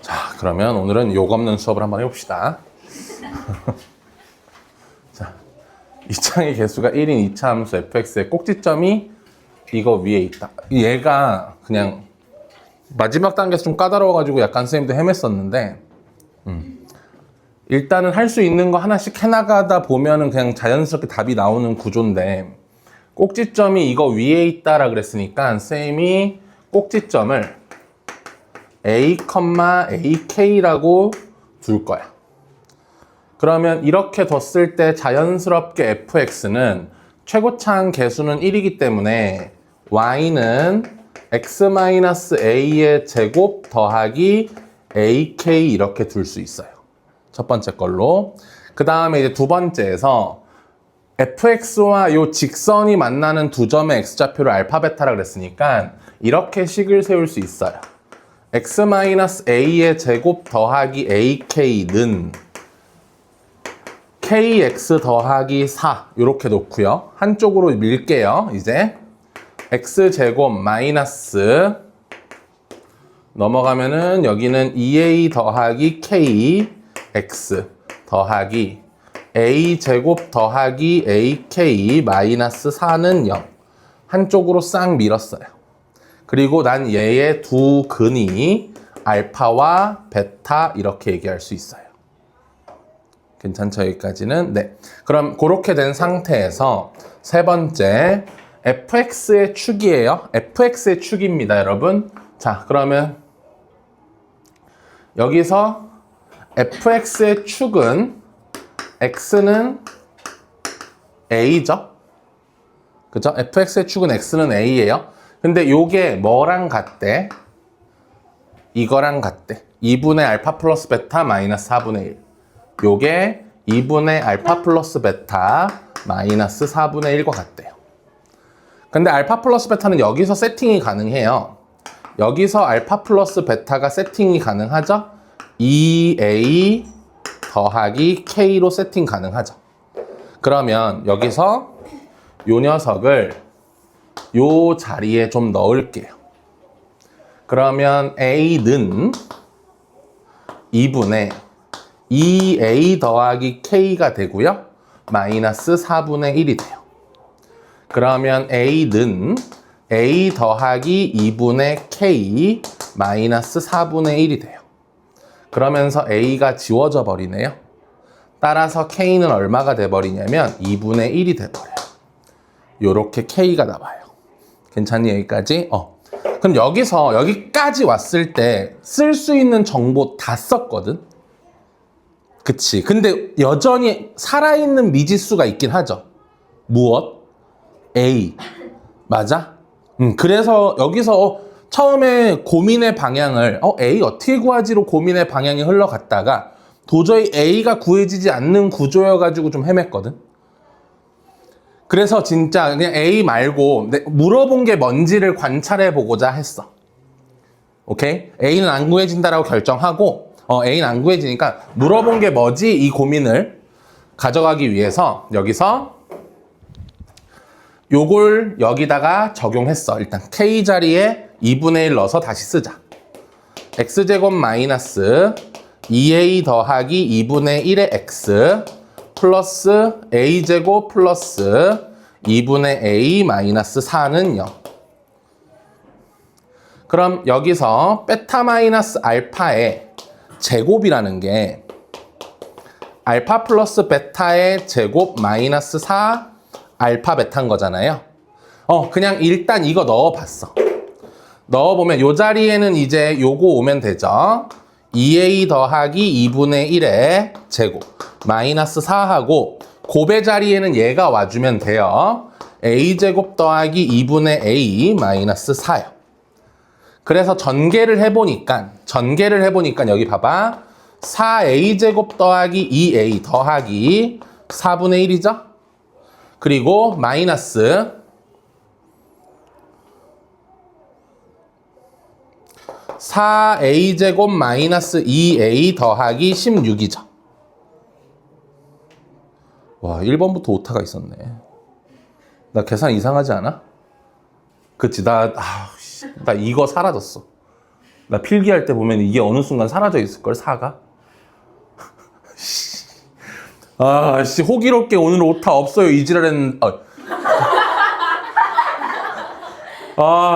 자, 그러면 오늘은 욕 없는 수업을 한번 해봅시다. 자, 이 창의 개수가 1인 2차 함수 fx의 꼭지점이 이거 위에 있다. 얘가 그냥 마지막 단계에서 좀 까다로워가지고 약간 선생님도 헤맸었는데 일단은 할 수 있는 거 하나씩 해나가다 보면은 그냥 자연스럽게 답이 나오는 구조인데 꼭지점이 이거 위에 있다라 그랬으니까 쌤이 꼭지점을 a, ak라고 둘 거야. 그러면 이렇게 뒀을 때 자연스럽게 fx는 최고차항 개수는 1이기 때문에 y는 x-a의 제곱 더하기 ak 이렇게 둘 수 있어요. 첫 번째 걸로. 그 다음에 이제 두 번째에서 fx와 요 직선이 만나는 두 점의 x좌표를 알파 베타라 그랬으니까 이렇게 식을 세울 수 있어요. x-a의 제곱 더하기 ak는 kx 더하기 4 이렇게 놓고요. 한쪽으로 밀게요. 이제 x제곱 마이너스 넘어가면은 여기는 2a 더하기 kx 더하기 a제곱 더하기 ak 마이너스 4는 0 한쪽으로 싹 밀었어요. 그리고 난 얘의 두 근이 알파와 베타 이렇게 얘기할 수 있어요. 괜찮죠? 여기까지는? 네. 그럼 그렇게 된 상태에서 세 번째 fx의 축이에요. fx의 축입니다, 여러분. 자, 그러면 여기서 fx의 축은 x는 a죠. 그죠? fx의 축은 x는 a예요. 근데 요게 뭐랑 같대? 이거랑 같대. 2분의 알파 플러스 베타 마이너스 4분의 1. 요게 2분의 알파 플러스 베타 마이너스 4분의 1과 같대요. 근데 알파 플러스 베타는 여기서 세팅이 가능해요. 여기서 알파 플러스 베타가 세팅이 가능하죠? 2a 더하기 k로 세팅 가능하죠. 그러면 여기서 요 녀석을 요 자리에 좀 넣을게요. 그러면 a는 2분의 2a 더하기 k가 되고요. 마이너스 4분의 1이 돼요. 그러면 a는 a 더하기 2분의 k 마이너스 4분의 1이 돼요. 그러면서 a가 지워져 버리네요. 따라서 k는 얼마가 돼버리냐면 2분의 1이 돼버려요. 요렇게 k가 나와요. 괜찮니 여기까지? 그럼 여기서 여기까지 왔을 때 쓸 수 있는 정보 다 썼거든? 그치. 근데 여전히 살아있는 미지수가 있긴 하죠. 무엇? A. 맞아? 그래서 여기서 처음에 고민의 방향을 A 어떻게 구하지로 고민의 방향이 흘러갔다가 도저히 A가 구해지지 않는 구조여가지고 좀 헤맸거든. 그래서 진짜 그냥 A 말고 물어본 게 뭔지를 관찰해 보고자 했어. 오케이? A는 안 구해진다라고 결정하고 A는 안 구해지니까 물어본 게 뭐지? 이 고민을 가져가기 위해서 여기서 요걸 여기다가 적용했어. 일단 K 자리에 2분의 1 넣어서 다시 쓰자. X제곱 마이너스 2A 더하기 2분의 1의 X 플러스 A제곱 플러스 2분의 A 마이너스 4는 0. 그럼 여기서 베타 마이너스 알파의 제곱이라는 게 알파 플러스 베타의 제곱 마이너스 4 알파 베타인 거잖아요. 그냥 일단 이거 넣어봤어. 넣어보면 요 자리에는 이제 요거 오면 되죠. 2a 더하기 2분의 1의 제곱 마이너스 4하고 곱의 자리에는 얘가 와주면 돼요. a제곱 더하기 2분의 a 마이너스 4요. 그래서 전개를 해보니까 여기 봐봐. 4a제곱 더하기 2a 더하기 4분의 1이죠. 그리고 마이너스 4a제곱 마이너스 2a 더하기 16이죠. 와, 1번부터 오타가 있었네. 나 계산 이상하지 않아? 그치, 나 이거 사라졌어. 나 필기할 때 보면 이게 어느 순간 사라져 있을걸, 4가? 아, 씨, 호기롭게 오늘 오타 없어요. 이 지랄은.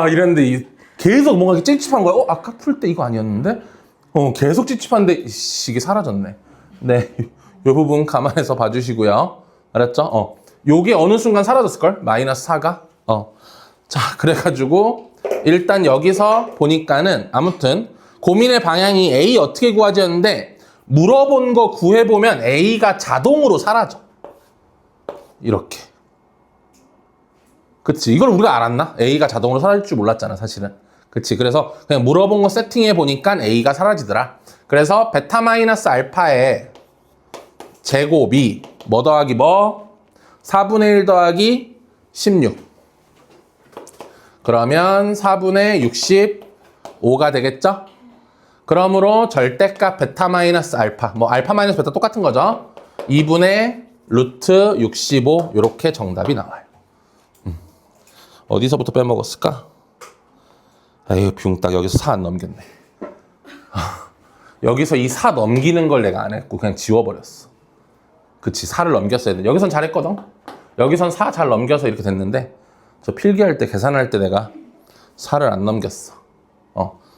이랬는데 계속 뭔가 찝찝한 거야. 아까 풀 때 이거 아니었는데? 계속 찝찝한데, 이게 사라졌네. 네, 요 부분 감안해서 봐주시고요. 알았죠? 요게 어느 순간 사라졌을걸? 마이너스 4가? 자, 그래가지고, 일단 여기서 보니까는, 아무튼, 고민의 방향이 A 어떻게 구하지였는데, 물어본 거 구해보면 A가 자동으로 사라져. 이렇게. 그치. 이걸 우리가 알았나? A가 자동으로 사라질 줄 몰랐잖아, 사실은. 그치. 그래서 그냥 물어본 거 세팅해 보니까 A가 사라지더라. 그래서 베타 마이너스 알파의 제곱이 뭐 더하기 뭐? 4분의 1 더하기 16. 그러면 4분의 65가 되겠죠? 그러므로 절대값 베타 마이너스 알파, 뭐 알파 마이너스 베타 똑같은 거죠? 2분의 루트 65 이렇게 정답이 나와요. 어디서부터 빼먹었을까? 아유, 붕딱 여기서 4 안 넘겼네. 여기서 이 4 넘기는 걸 내가 안 했고 그냥 지워버렸어. 그치, 4를 넘겼어야 돼. 여기선 잘했거든? 여기선 4 잘 넘겨서 이렇게 됐는데 저 필기할 때, 계산할 때 내가 4를 안 넘겼어.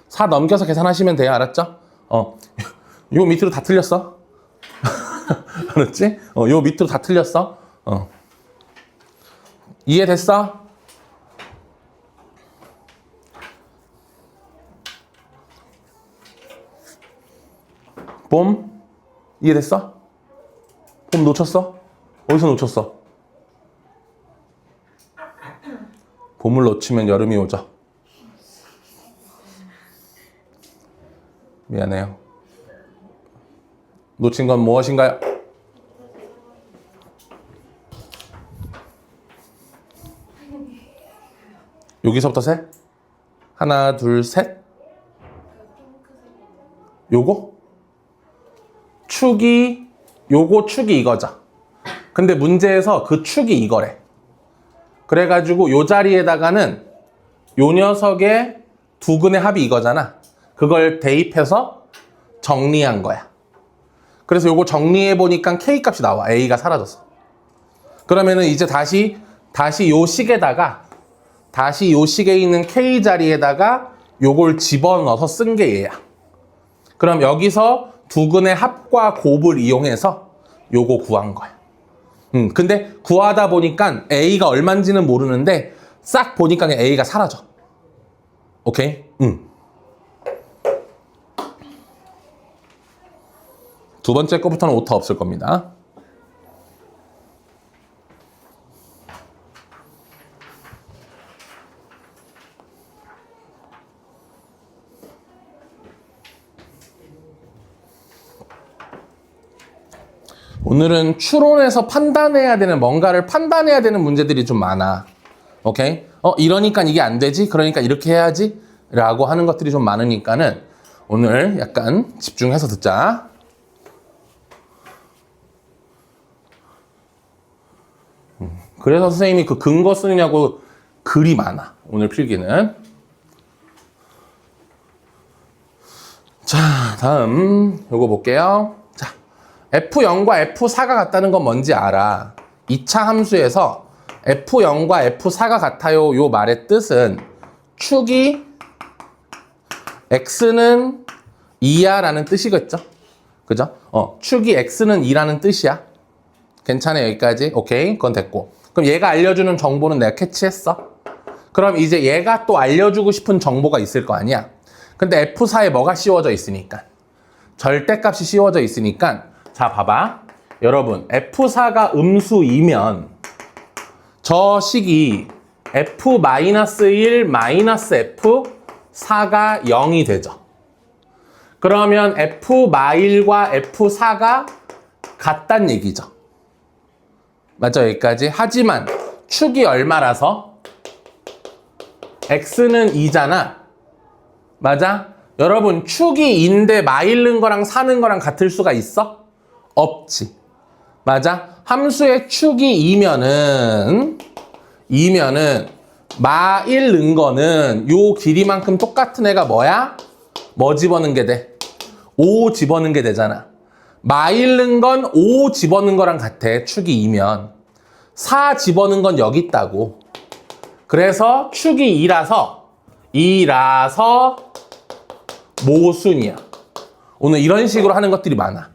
4 넘겨서 계산하시면 돼요. 알았죠? 요 밑으로 다 틀렸어. 알았지? 요 밑으로 다 틀렸어. 이해됐어? 봄? 이해됐어? 봄 놓쳤어? 어디서 놓쳤어? 봄을 놓치면 여름이 오죠. 미안해요. 놓친 건 무엇인가요? 여기서부터 셋? 하나, 둘, 셋? 요거? 축이, 요거 축이 이거죠. 근데 문제에서 그 축이 이거래. 그래가지고 요 자리에다가는 요 녀석의 두근의 합이 이거잖아. 그걸 대입해서 정리한 거야. 그래서 요거 정리해보니까 K 값이 나와. A가 사라졌어. 그러면은 이제 다시 요 식에다가, 다시 요 식에 있는 K 자리에다가 요걸 집어넣어서 쓴 게 얘야. 그럼 여기서 두근의 합과 곱을 이용해서 요거 구한 거야. 근데 구하다 보니까 A가 얼만지는 모르는데 싹 보니까 그냥 A가 사라져. 오케이? 두 번째 거부터는 오타 없을 겁니다. 오늘은 추론해서 판단해야 되는, 뭔가를 판단해야 되는 문제들이 좀 많아. 오케이? 이러니까 이게 안 되지? 그러니까 이렇게 해야지? 라고 하는 것들이 좀 많으니까는 오늘 약간 집중해서 듣자. 그래서 선생님이 그 근거 쓰느냐고 글이 많아. 오늘 필기는. 자, 다음 요거 볼게요. 자, F0과 F4가 같다는 건 뭔지 알아. 2차 함수에서 F0과 F4가 같아요. 요 말의 뜻은 축이 X는 2야 라는 뜻이겠죠? 그죠? 축이 X는 2라는 뜻이야. 괜찮아요, 여기까지? 오케이, 그건 됐고. 그럼 얘가 알려주는 정보는 내가 캐치했어. 그럼 이제 얘가 또 알려주고 싶은 정보가 있을 거 아니야. 근데 F4에 뭐가 씌워져 있으니까? 절대값이 씌워져 있으니까. 자, 봐봐. 여러분, F4가 음수이면 저 식이 F-1 F4가 0이 되죠. 그러면 F-1과 F4가 같단 얘기죠. 맞죠? 여기까지. 하지만 축이 얼마라서? X는 2잖아. 맞아? 여러분, 축이 2인데 마일는 거랑 사는 거랑 같을 수가 있어? 없지. 맞아? 함수의 축이 2면은 마일 는 거는 요 길이만큼 똑같은 애가 뭐야? 뭐 집어넣는 게 돼? 5 집어넣는 게 되잖아. 마일른 건 5 집어넣는 거랑 같아. 축이 2면. 4 집어넣는 건 여기 있다고. 그래서 축이 2라서 모순이야. 오늘 이런 식으로 하는 것들이 많아.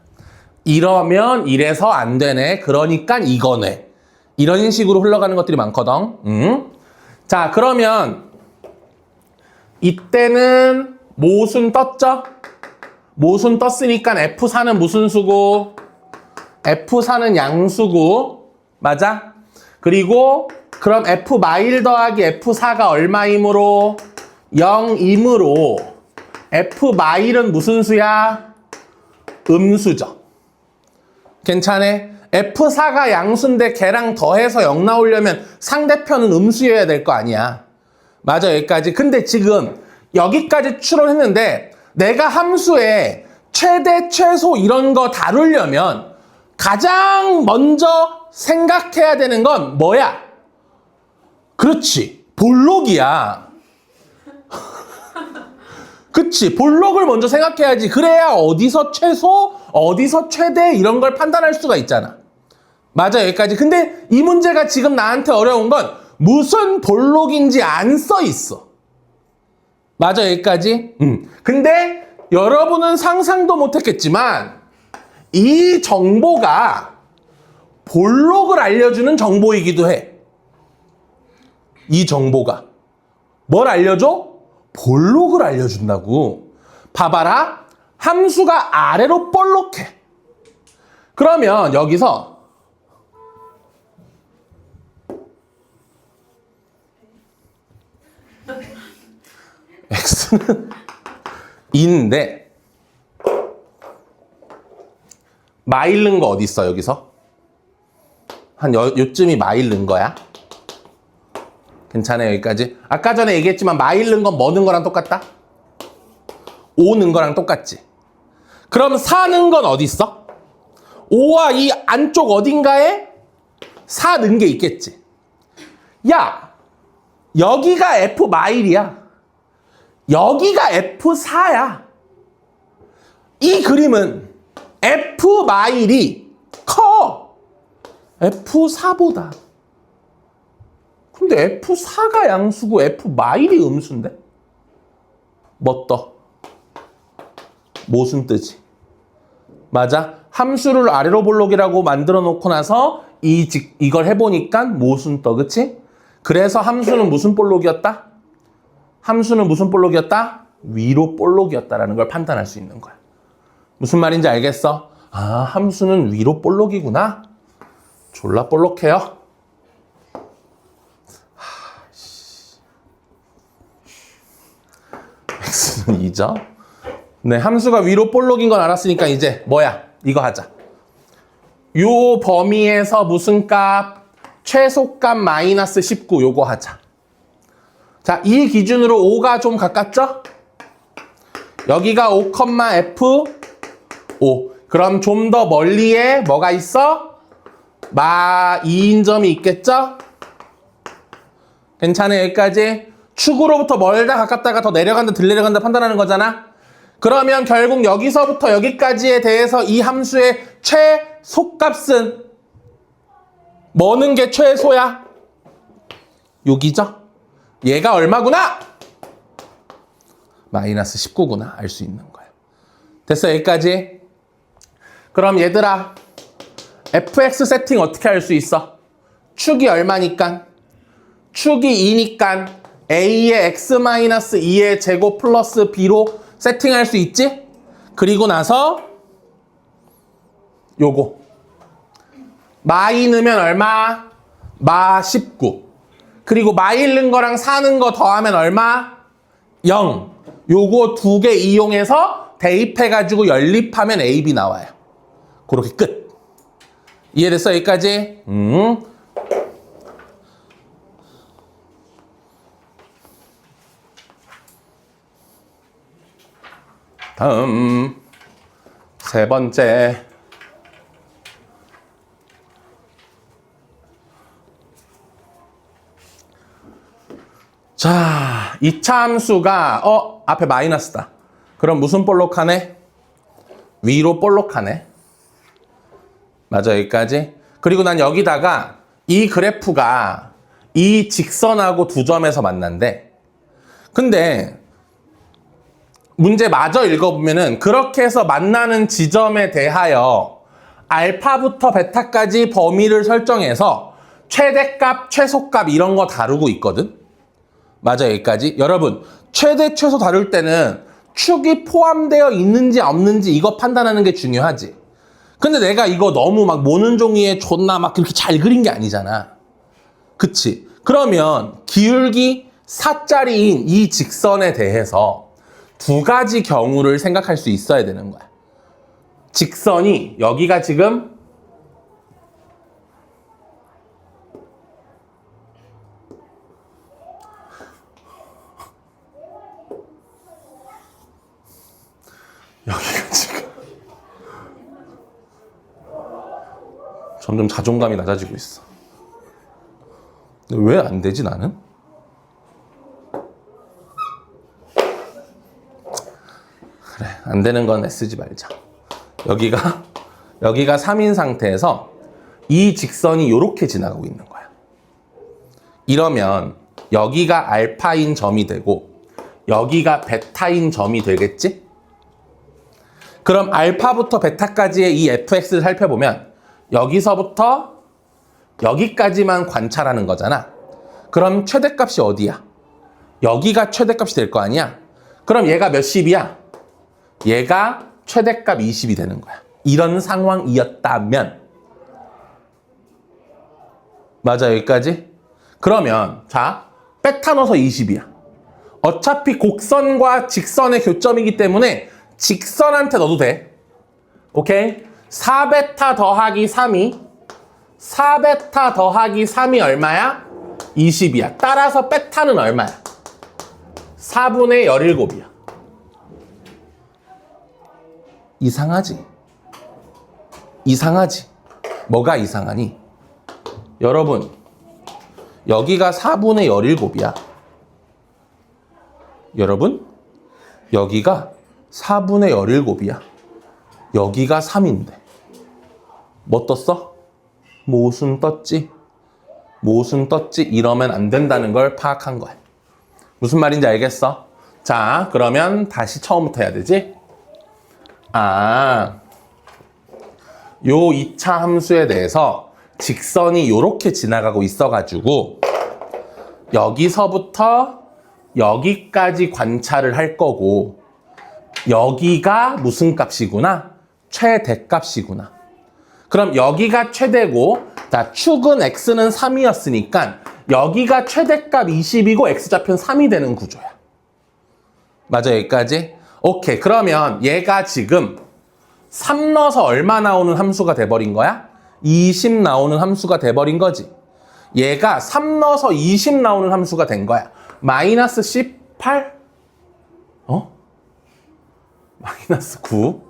이러면 이래서 안 되네. 그러니까 이거네. 이런 식으로 흘러가는 것들이 많거든. 자, 그러면 이때는 모순 떴죠? 모순 떴으니까 F4는 무슨 수고? F4는 양수고. 맞아? 그리고 그럼 F 마일 더하기 F4가 얼마이므로? 0이므로 F 마일은 무슨 수야? 음수죠. 괜찮아? F4가 양수인데 걔랑 더해서 0 나오려면 상대편은 음수여야 될 거 아니야. 맞아, 여기까지. 근데 지금 여기까지 추론했는데 내가 함수에 최대, 최소 이런 거 다루려면 가장 먼저 생각해야 되는 건 뭐야? 그렇지, 볼록이야. 그치, 볼록을 먼저 생각해야지. 그래야 어디서 최소, 어디서 최대 이런 걸 판단할 수가 있잖아. 맞아, 여기까지. 근데 이 문제가 지금 나한테 어려운 건 무슨 볼록인지 안 써 있어. 맞아, 여기까지. 근데 여러분은 상상도 못했겠지만 이 정보가 볼록을 알려주는 정보이기도 해. 이 정보가 뭘 알려줘? 볼록을 알려준다고. 봐봐라, 함수가 아래로 볼록해. 그러면 여기서 x는 2인데 마일른 거 어디 있어? 여기서 한 요쯤이 마일른 거야. 괜찮아요, 여기까지. 아까 전에 얘기했지만 마일른 건 뭐 넣은 거랑 똑같다? 5 넣은 거랑 똑같지. 그럼 4 넣은 건 어디 있어? 5와 이 안쪽 어딘가에 4 넣은 게 있겠지. 야, 여기가 F 마일이야. 여기가 F4야. 이 그림은 F 마일이 커. F4보다. 근데 F4가 양수고 F 마일이 음수인데? 뭐 떠? 모순 뜨지. 맞아? 함수를 아래로 볼록이라고 만들어 놓고 나서 이걸 해보니까 모순 떠. 그치? 그래서 함수는 무슨 볼록이었다? 함수는 무슨 볼록이었다? 위로 볼록이었다라는 걸 판단할 수 있는 거야. 무슨 말인지 알겠어? 아, 함수는 위로 볼록이구나. 졸라 볼록해요. x는 2죠. 네, 함수가 위로 볼록인 건 알았으니까 이제 뭐야? 이거 하자. 요 범위에서 무슨 값? 최소값 마이너스 19 요거 하자. 자, 이 기준으로 5가 좀 가깝죠? 여기가 5, F 5. 그럼 좀 더 멀리에 뭐가 있어? 마 2인 점이 있겠죠? 괜찮아요, 여기까지? 축으로부터 멀다 가깝다가 더 내려간다 덜 내려간다 판단하는 거잖아. 그러면 결국 여기서부터 여기까지에 대해서 이 함수의 최소값은 뭐는 게 최소야? 여기죠? 얘가 얼마구나? 마이너스 19구나. 알 수 있는 거야. 됐어, 여기까지? 그럼 얘들아, fx 세팅 어떻게 할 수 있어? 축이 얼마니까? 축이 2니까 a의 x-2의 제곱 플러스 b로 세팅할 수 있지? 그리고 나서 요거 마2 넣으면 얼마? 마 19. 그리고 마일 넣은 거랑 4 넣은 거 더하면 얼마? 0. 요거 두 개 이용해서 대입해가지고 연립하면 AB 나와요. 그렇게 끝. 이해됐어, 여기까지? 다음 세 번째. 자, 이차 함수가 앞에 마이너스다. 그럼 무슨 볼록하네? 위로 볼록하네. 맞아, 여기까지. 그리고 난 여기다가 이 그래프가 이 직선하고 두 점에서 만난대. 근데 문제 마저 읽어보면은 그렇게 해서 만나는 지점에 대하여 알파부터 베타까지 범위를 설정해서 최대값, 최소값 이런 거 다루고 있거든. 맞아, 여기까지. 여러분, 최대, 최소 다룰 때는 축이 포함되어 있는지 없는지 이거 판단하는 게 중요하지. 근데 내가 이거 너무 막 모는 종이에 존나 막 그렇게 잘 그린 게 아니잖아. 그치? 그러면 기울기 4짜리인 이 직선에 대해서 두 가지 경우를 생각할 수 있어야 되는 거야. 직선이 여기가 지금 점점 자존감이 낮아지고 있어. 왜 안 되지, 나는? 그래, 안 되는 건 애쓰지 말자. 여기가 3인 상태에서 이 직선이 이렇게 지나가고 있는 거야. 이러면 여기가 알파인 점이 되고 여기가 베타인 점이 되겠지? 그럼 알파부터 베타까지의 이 fx를 살펴보면 여기서부터 여기까지만 관찰하는 거잖아. 그럼 최대값이 어디야? 여기가 최대값이 될 거 아니야? 그럼 얘가 몇십이야? 얘가 최대값 20이 되는 거야. 이런 상황이었다면. 맞아, 여기까지? 그러면 자, 베타 넣어서 20이야. 어차피 곡선과 직선의 교점이기 때문에 직선한테 넣어도 돼. 오케이? 4베타 더하기 3이 4베타 더하기 3이 얼마야? 20이야. 따라서 베타는 얼마야? 4분의 17이야. 이상하지? 이상하지? 뭐가 이상하니? 여러분, 여기가 4분의 17이야. 여러분, 여기가 4분의 17이야. 여기가 3인데. 뭐 떴어? 무슨 떴지? 무슨 떴지? 이러면 안 된다는 걸 파악한 거야. 무슨 말인지 알겠어? 자, 그러면 다시 처음부터 해야 되지? 요 2차 함수에 대해서 직선이 요렇게 지나가고 있어가지고 여기서부터 여기까지 관찰을 할 거고 여기가 무슨 값이구나? 최대값이구나. 그럼 여기가 최대고 자, 축은 x는 3이었으니까 여기가 최대값 20이고 x좌표는 3이 되는 구조야. 맞아, 여기까지? 오케이, 그러면 얘가 지금 3 넣어서 얼마 나오는 함수가 돼버린 거야? 20 나오는 함수가 돼버린 거지. 얘가 3 넣어서 20 나오는 함수가 된 거야. 마이너스 18? 마이너스 9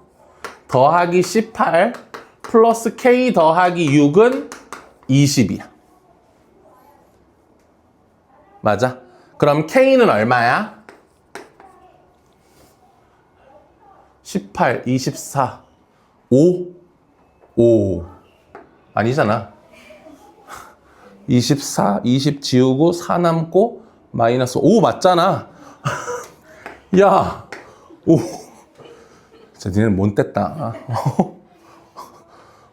더하기 18 플러스 k 더하기 6은 20이야. 맞아? 그럼 k는 얼마야? 18, 24, 5 아니잖아. 24, 20 지우고 4 남고 마이너스 5 맞잖아. 야, 5. 진짜 니는 못 뗐다.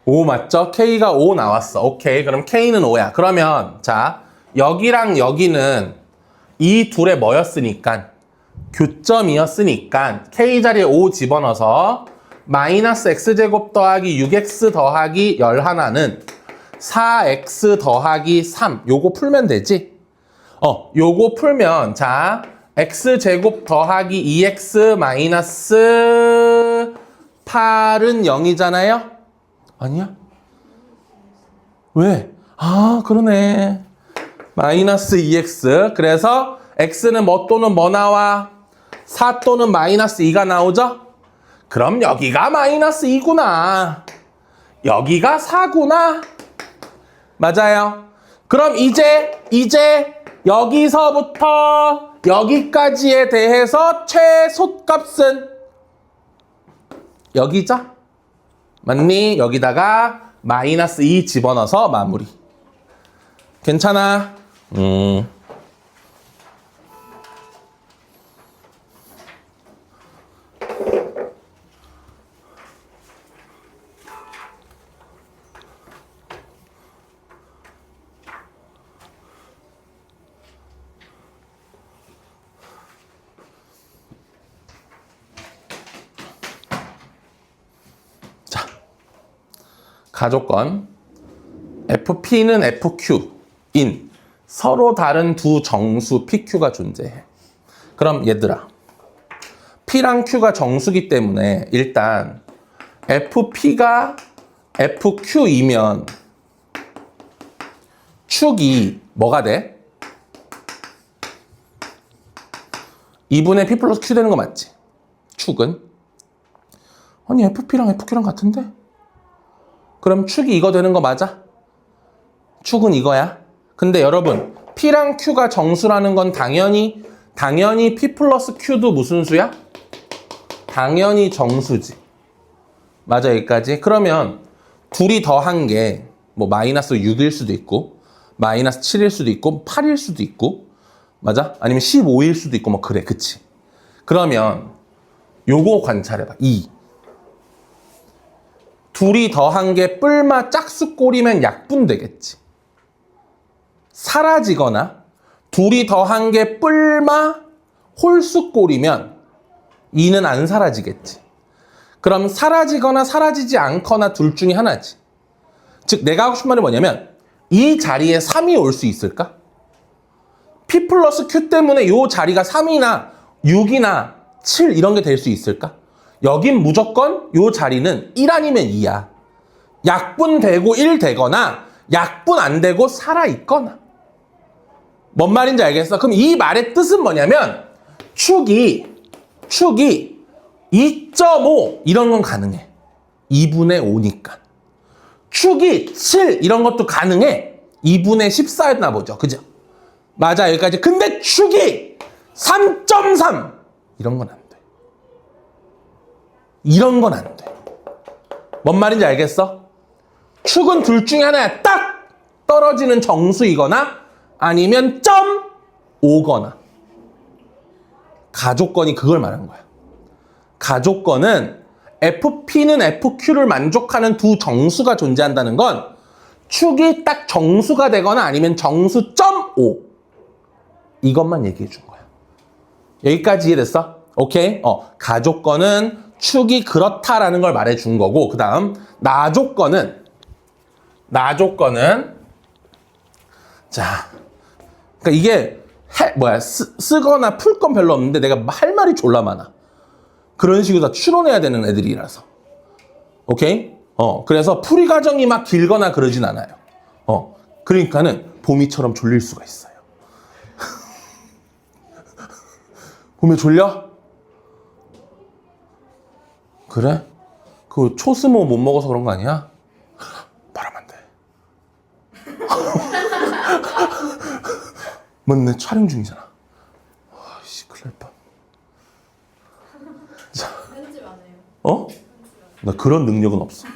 5 맞죠? K가 5 나왔어. 오케이. 그럼 K는 5야. 그러면 자, 여기랑 여기는 이 둘의 뭐였으니까? 교점이었으니까 K 자리에 5 집어넣어서 마이너스 X제곱 더하기 6X 더하기 11은 4X 더하기 3. 요거 풀면 되지? 요거 풀면 자, X제곱 더하기 2X 마이너스 8은 0이잖아요? 아니야? 왜? 아, 그러네. 마이너스 2x. 그래서 x는 뭐 또는 뭐 나와? 4 또는 마이너스 2가 나오죠? 그럼 여기가 마이너스 2구나. 여기가 4구나. 맞아요. 그럼 이제 여기서부터 여기까지에 대해서 최소값은 여기죠? 맞니? 여기다가 마이너스 2 집어넣어서 마무리. 괜찮아? 가족건 FP는 FQ인 서로 다른 두 정수 PQ가 존재해. 그럼 얘들아, P랑 Q가 정수기 때문에 일단 FP가 FQ이면 축이 뭐가 돼? 2분의 P 플러스 Q 되는 거 맞지? 축은? 아니 FP랑 FQ랑 같은데? 그럼 축이 이거 되는 거 맞아? 축은 이거야. 근데 여러분, P랑 Q가 정수라는 건 당연히 P 플러스 Q도 무슨 수야? 당연히 정수지. 맞아, 여기까지? 그러면 둘이 더한 게 뭐 마이너스 6일 수도 있고 마이너스 7일 수도 있고 8일 수도 있고 맞아? 아니면 15일 수도 있고 뭐 그래, 그치? 그러면 요거 관찰해봐. 2. 둘이 더한 게 뿔마 짝수꼴이면 약분 되겠지. 사라지거나 둘이 더한 게 뿔마 홀수꼴이면 2는 안 사라지겠지. 그럼 사라지거나 사라지지 않거나 둘 중에 하나지. 즉 내가 하고 싶은 말이 뭐냐면 이 자리에 3이 올 수 있을까? P 플러스 Q 때문에 이 자리가 3이나 6이나 7 이런 게 될 수 있을까? 여긴 무조건 이 자리는 1 아니면 2야. 약분되고 1 되거나 약분 안 되고 살아있거나. 뭔 말인지 알겠어? 그럼 이 말의 뜻은 뭐냐면 축이 2.5 이런 건 가능해. 2분의 5니까. 축이 7 이런 것도 가능해. 2분의 14였나 보죠. 그죠? 맞아, 여기까지. 근데 축이 3.3 이런 건 안 돼. 이런 건 안 돼. 뭔 말인지 알겠어? 축은 둘 중에 하나야. 딱 떨어지는 정수이거나 아니면 0.5거나. 가족건이 그걸 말하는 거야. 가족건은 FP는 FQ를 만족하는 두 정수가 존재한다는 건 축이 딱 정수가 되거나 아니면 정수 0.5 이것만 얘기해 준 거야. 여기까지 이해됐어? 오케이? 가족건은 축이 그렇다라는 걸 말해 준 거고, 그 다음 나족건은 자, 그러니까 이게 쓰거나 풀 건 별로 없는데 내가 할 말이 졸라 많아. 그런 식으로 다 추론해야 되는 애들이라서. 오케이? 그래서 풀이 과정이 막 길거나 그러진 않아요. 그러니까는 봄이처럼 졸릴 수가 있어요. 봄에 졸려? 그래? 그 초스모 못 먹어서 그런 거 아니야? 말하면 안 돼. 맞네, 촬영 중이잖아. 아이씨, 큰일 날 뻔. 편집 안 해요. 나 그런 능력은 없어.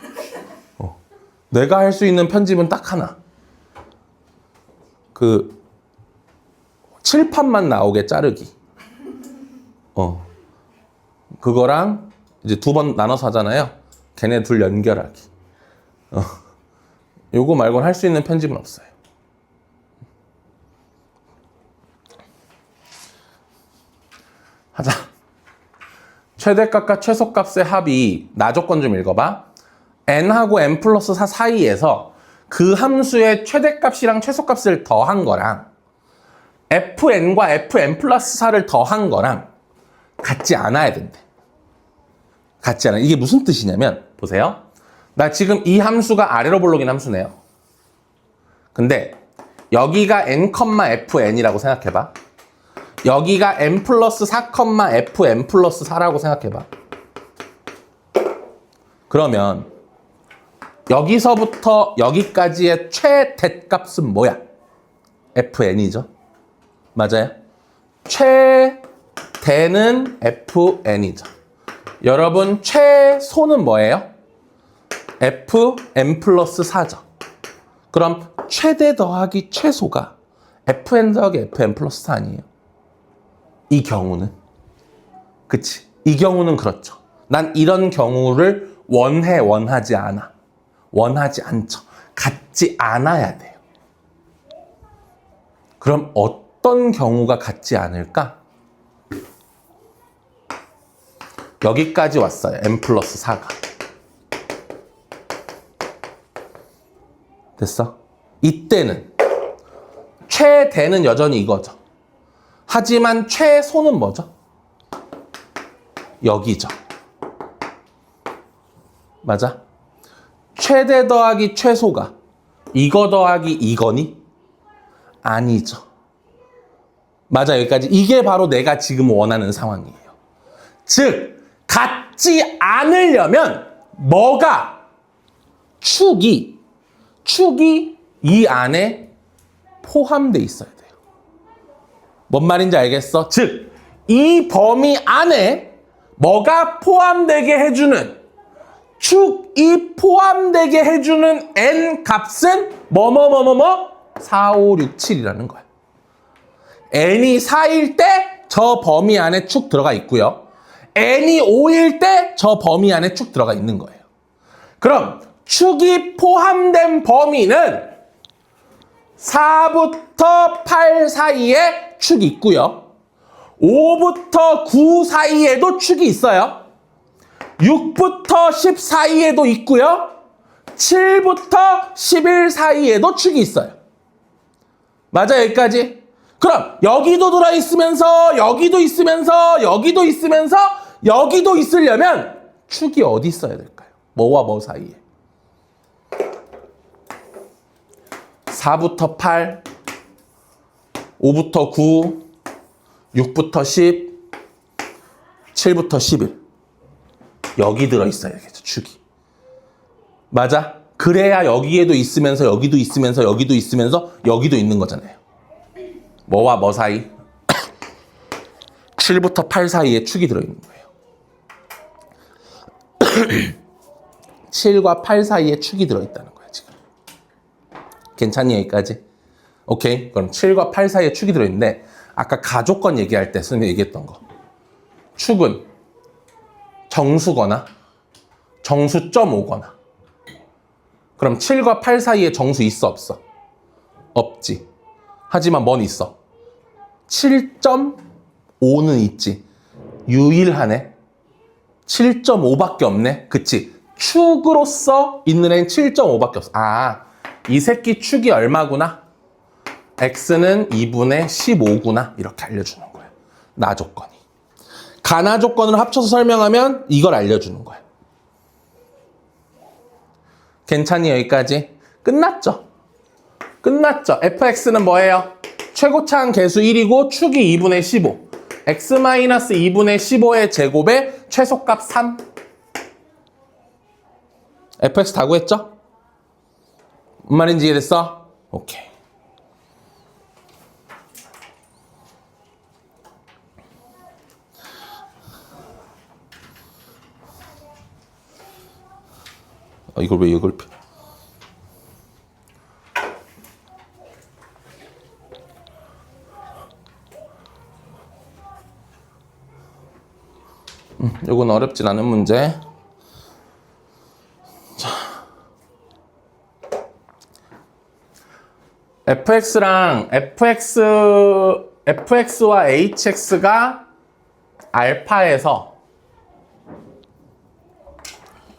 내가 할 수 있는 편집은 딱 하나. 그 칠판만 나오게 자르기. 그거랑 이제 2번 나눠서 하잖아요. 걔네 둘 연결하기. 요거 말고는 할 수 있는 편집은 없어요. 하자. 최대값과 최소값의 합이 나조건 좀 읽어봐. n하고 n 플러스 4 사이에서 그 함수의 최대값이랑 최소값을 더한 거랑 fn과 fn 플러스 4를 더한 거랑 같지 않아야 된대. 같지 않아. 이게 무슨 뜻이냐면 보세요. 나 지금 이 함수가 아래로 볼록인 함수네요. 근데 여기가 n, fn이라고 생각해봐. 여기가 n 플러스 4, fn 플러스 4라고 생각해봐. 그러면 여기서부터 여기까지의 최대값은 뭐야? fn이죠. 맞아요? 최대는 fn이죠. 여러분 최소는 뭐예요? fn 플러스 4죠. 그럼 최대 더하기 최소가 fn 더하기 fn 플러스 4 아니에요? 이 경우는. 그치? 이 경우는 그렇죠. 난 이런 경우를 원하지 않아. 원하지 않죠. 같지 않아야 돼요. 그럼 어떤 경우가 같지 않을까? 여기까지 왔어요. n 플러스 4가. 됐어? 이때는 최대는 여전히 이거죠. 하지만 최소는 뭐죠? 여기죠. 맞아? 최대 더하기 최소가 이거 더하기 이거니? 아니죠. 맞아, 여기까지. 이게 바로 내가 지금 원하는 상황이에요. 즉, 같지 않으려면 뭐가? 축이 이 안에 포함되어 있어야 돼요. 뭔 말인지 알겠어? 즉, 이 범위 안에 뭐가 포함되게 해주는, 축이 포함되게 해주는 n 값은 4, 5, 6, 7이라는 거야. n이 4일 때 저 범위 안에 축 들어가 있고요. n이 5일 때 저 범위 안에 축 들어가 있는 거예요. 그럼 축이 포함된 범위는 4부터 8 사이에 축이 있고요. 5부터 9 사이에도 축이 있어요. 6부터 10 사이에도 있고요. 7부터 11 사이에도 축이 있어요. 맞아, 여기까지? 그럼 여기도 들어있으면서 여기도 있으면서 여기도 있으면서 여기도 있으려면 축이 어디 있어야 될까요? 뭐와 뭐 사이에? 4부터 8, 5부터 9, 6부터 10, 7부터 11. 여기 들어있어야겠죠, 축이. 맞아? 그래야 여기에도 있으면서 여기도 있으면서 여기도 있으면서 여기도 있는 거잖아요. 뭐와 뭐 사이? 7부터 8 사이에 축이 들어있는 거예요. 7과 8 사이에 축이 들어있다는 거야, 지금. 괜찮니, 여기까지? 오케이. 그럼 7과 8 사이에 축이 들어있는데, 아까 가조건 얘기할 때 선생님이 얘기했던 거. 축은 정수거나 정수점 오거나. 그럼 7과 8 사이에 정수 있어, 없어? 없지. 하지만 뭔 있어? 7.5는 있지. 유일하네. 7.5밖에 없네. 그치? 축으로서 있는 애는 7.5밖에 없어. 아, 이 새끼 축이 얼마구나? x는 2분의 15구나. 이렇게 알려주는 거야. 나 조건이. 가나 조건을 합쳐서 설명하면 이걸 알려주는 거야. 괜찮니, 여기까지? 끝났죠? 끝났죠? fx는 뭐예요? 최고차항 개수 1이고 축이 2분의 15. x-2분의 15의 제곱에 최소값 3. fx 다 구했죠? 뭔 말인지 이해됐어? 오케이. 이걸 왜 이걸 펴? 요건 어렵진 않은 문제. 자, fx와 hx가 알파에서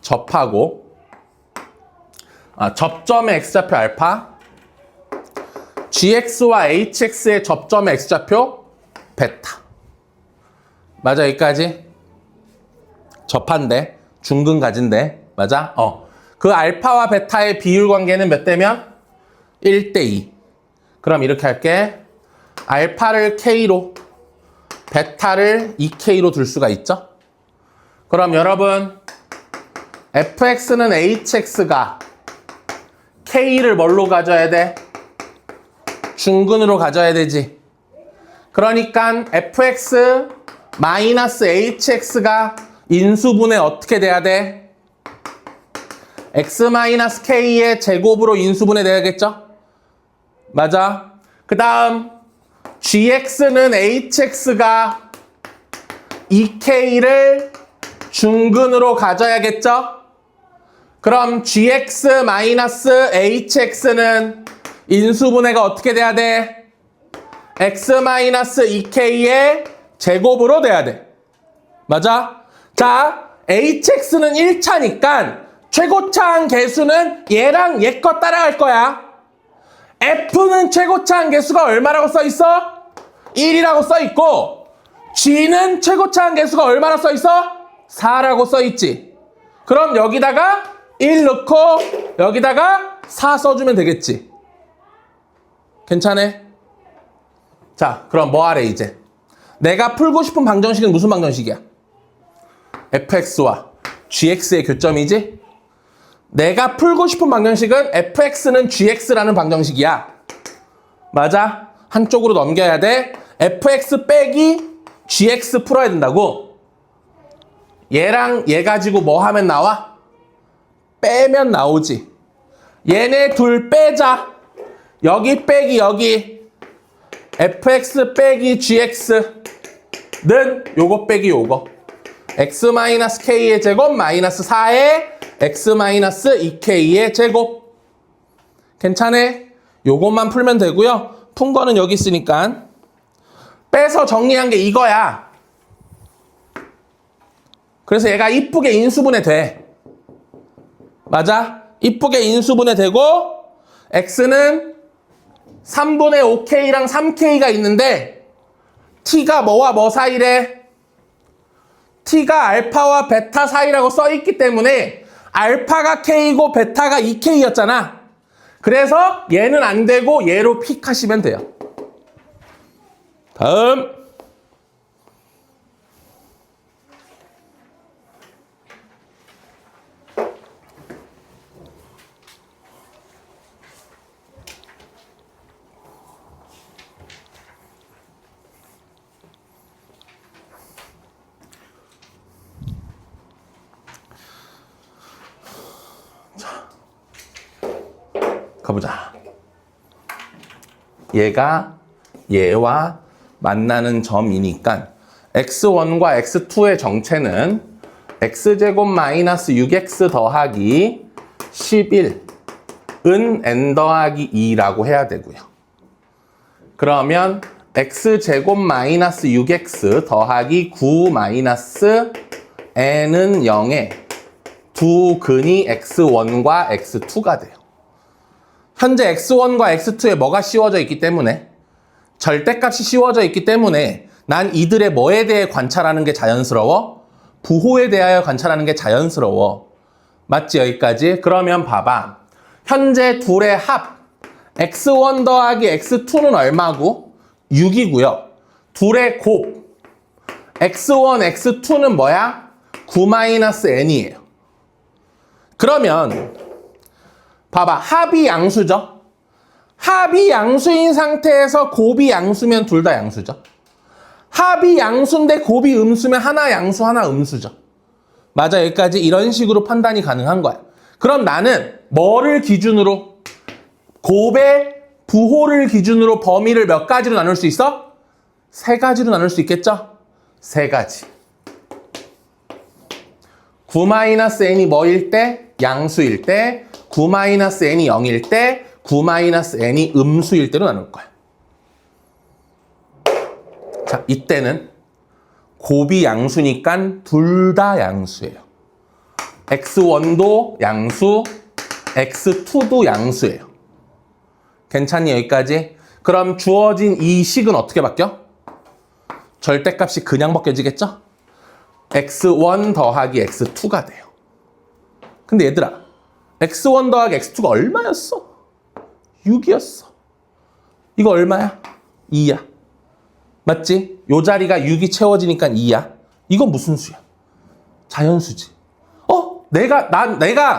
접하고, 접점의 x좌표 알파, gx와 hx의 접점의 x좌표 베타. 맞아, 여기까지? 접한데, 중근 가진데, 맞아? 그 알파와 베타의 비율 관계는 몇 대면? 1대2. 그럼 이렇게 할게. 알파를 K로, 베타를 2K로 둘 수가 있죠? 그럼 여러분, fx는 hx가 K를 뭘로 가져야 돼? 중근으로 가져야 되지. 그러니까 fx 마이너스 hx가 인수분해 어떻게 돼야 돼? x-k의 제곱으로 인수분해 돼야겠죠? 맞아. 그 다음 gx는 hx가 2k를 중근으로 가져야겠죠? 그럼 gx-hx는 인수분해가 어떻게 돼야 돼? x-2k의 제곱으로 돼야 돼. 맞아? 자, hx는 1차니까 최고차항 개수는 얘랑 얘 거 따라갈 거야. f는 최고차항 개수가 얼마라고 써있어? 1이라고 써있고 g는 최고차항 개수가 얼마나 써있어? 4라고 써있지. 그럼 여기다가 1 넣고 여기다가 4 써주면 되겠지. 괜찮아? 자, 그럼 뭐 하래 이제? 내가 풀고 싶은 방정식은 무슨 방정식이야? fx와 gx의 교점이지? 내가 풀고 싶은 방정식은 fx는 gx라는 방정식이야. 맞아? 한쪽으로 넘겨야 돼. fx 빼기 gx 풀어야 된다고. 얘랑 얘 가지고 뭐 하면 나와? 빼면 나오지. 얘네 둘 빼자. 여기 빼기 여기. fx 빼기 gx는 요거 빼기 요거. x-k의 제곱 마이너스 4의 x-2k의 제곱. 괜찮아? 요것만 풀면 되고요. 푼 거는 여기 있으니까. 빼서 정리한 게 이거야. 그래서 얘가 이쁘게 인수분해 돼. 맞아? 이쁘게 인수분해 되고 x는 3분의 5k랑 3k가 있는데 t가 뭐와 뭐 사이래? t가 알파와 베타 사이라고 써있기 때문에 알파가 k이고 베타가 2k였잖아. 그래서 얘는 안 되고 얘로 픽하시면 돼요. 다음. 가보자. 얘가 얘와 만나는 점이니까 x1과 x2의 정체는 x제곱 마이너스 6x 더하기 11은 n 더하기 2라고 해야 되고요. 그러면 x제곱 마이너스 6x 더하기 9 마이너스 n은 0에 두 근이 x1과 x2가 돼요. 현재 x1과 x2에 뭐가 씌워져 있기 때문에 절대값이 씌워져 있기 때문에 난 이들의 뭐에 대해 관찰하는 게 자연스러워? 부호에 대하여 관찰하는 게 자연스러워. 맞지 여기까지? 그러면 봐봐. 현재 둘의 합 x1 더하기 x2는 얼마고? 6이고요. 둘의 곱 x1, x2는 뭐야? 9-n이에요. 그러면 봐봐. 합이 양수죠? 합이 양수인 상태에서 곱이 양수면 둘 다 양수죠? 합이 양수인데 곱이 음수면 하나 양수, 하나 음수죠? 맞아, 여기까지 이런 식으로 판단이 가능한 거야. 그럼 나는 뭐를 기준으로? 곱의 부호를 기준으로 범위를 몇 가지로 나눌 수 있어? 3가지로 나눌 수 있겠죠? 3가지. 9-n이 뭐일 때? 양수일 때. 9-n이 0일 때, 9-n이 음수일 때로 나눌 거야. 자, 이때는 곱이 양수니까 둘 다 양수예요. x1도 양수, x2도 양수예요. 괜찮니 여기까지? 그럼 주어진 이 식은 어떻게 바뀌어? 절대값이 그냥 바뀌어지겠죠? x1 더하기 x2가 돼요. 근데 얘들아, x1 더하기 x2가 얼마였어? 6이었어. 이거 얼마야? 2야. 맞지? 요 자리가 6이 채워지니까 2야. 이건 무슨 수야? 자연수지.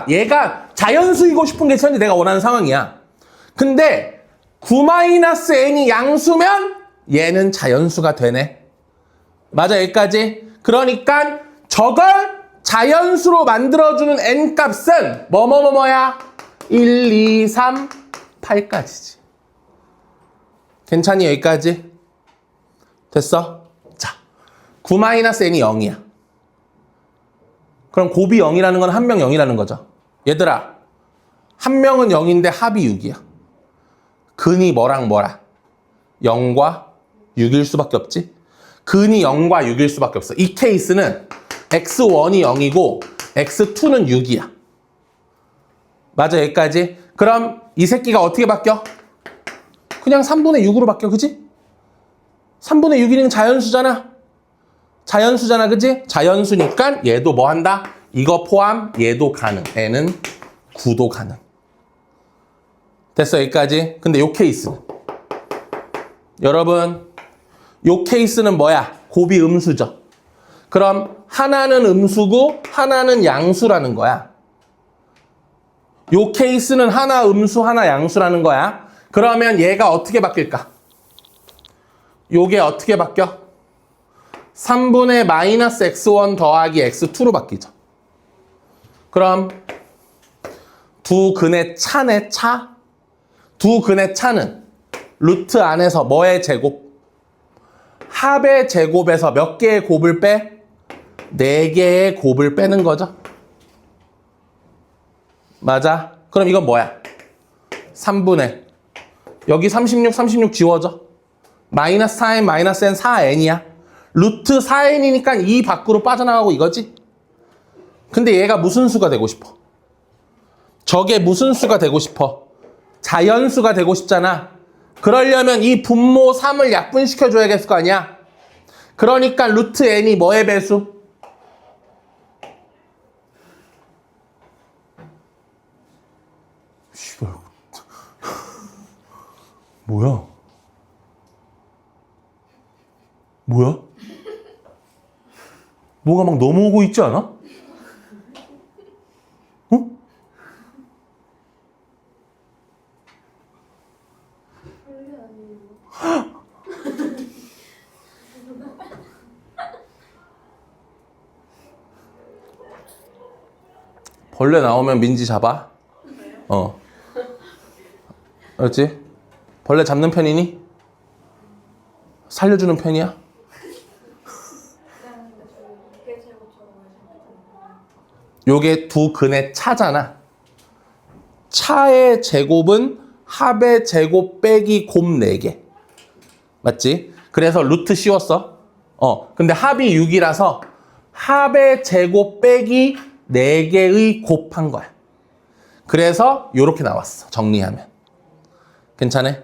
얘가 자연수이고 싶은 게 현재 내가 원하는 상황이야. 근데 9-n이 양수면 얘는 자연수가 되네. 맞아, 여기까지? 그러니까 저걸 자연수로 만들어주는 n값은 뭐뭐뭐뭐야? 1, 2, 3, 8까지지. 괜찮니 여기까지? 됐어? 자, 9-n이 0이야. 그럼 곱이 0이라는 건 한 명 0이라는 거죠. 얘들아, 한 명은 0인데 합이 6이야. 근이 뭐랑 뭐라? 0과 6일 수밖에 없지? 근이 0과 6일 수밖에 없어. 이 케이스는 x1이 0이고 x2는 6이야. 맞아, 여기까지? 그럼 이 새끼가 어떻게 바뀌어? 그냥 3분의 6으로 바뀌어, 그지? 3분의 6이는 자연수잖아. 자연수잖아, 그지? 자연수니까 얘도 뭐 한다? 이거 포함 얘도 가능. 얘는 9도 가능. 됐어, 여기까지? 근데 요 케이스는 여러분, 요 케이스는 뭐야? 곱이 음수죠. 그럼 하나는 음수고 하나는 양수라는 거야. 요 케이스는 하나 음수 하나 양수라는 거야. 그러면 얘가 어떻게 바뀔까? 요게 어떻게 바뀌어? 3분의 마이너스 x1 더하기 x2로 바뀌죠. 그럼 두 근의 차네, 차? 두 근의 차는 루트 안에서 뭐의 제곱? 합의 제곱에서 몇 개의 곱을 빼? 4개의 곱을 빼는 거죠. 맞아? 그럼 이건 뭐야? 3분의 여기 36 지워져. 마이너스 4n 마이너스 n 4n이야. 루트 4n이니까 2 밖으로 빠져나가고 이거지? 근데 얘가 무슨 수가 되고 싶어? 저게 무슨 수가 되고 싶어? 자연수가 되고 싶잖아. 그러려면 이 분모 3을 약분시켜줘야겠을 거 아니야? 그러니까 루트 n이 뭐의 배수? 씨발. 뭐야? 뭐야? 뭐가 막 넘어오고 있지 않아? 어? 벌레 나오면 민지 잡아. 알았지? 벌레 잡는 편이니? 살려주는 편이야? 요게 두 근의 차잖아. 차의 제곱은 합의 제곱 빼기 곱 4개. 맞지? 그래서 루트 씌웠어. 근데 합이 6이라서 합의 제곱 빼기 4개의 곱한 거야. 그래서 요렇게 나왔어. 정리하면. 괜찮아?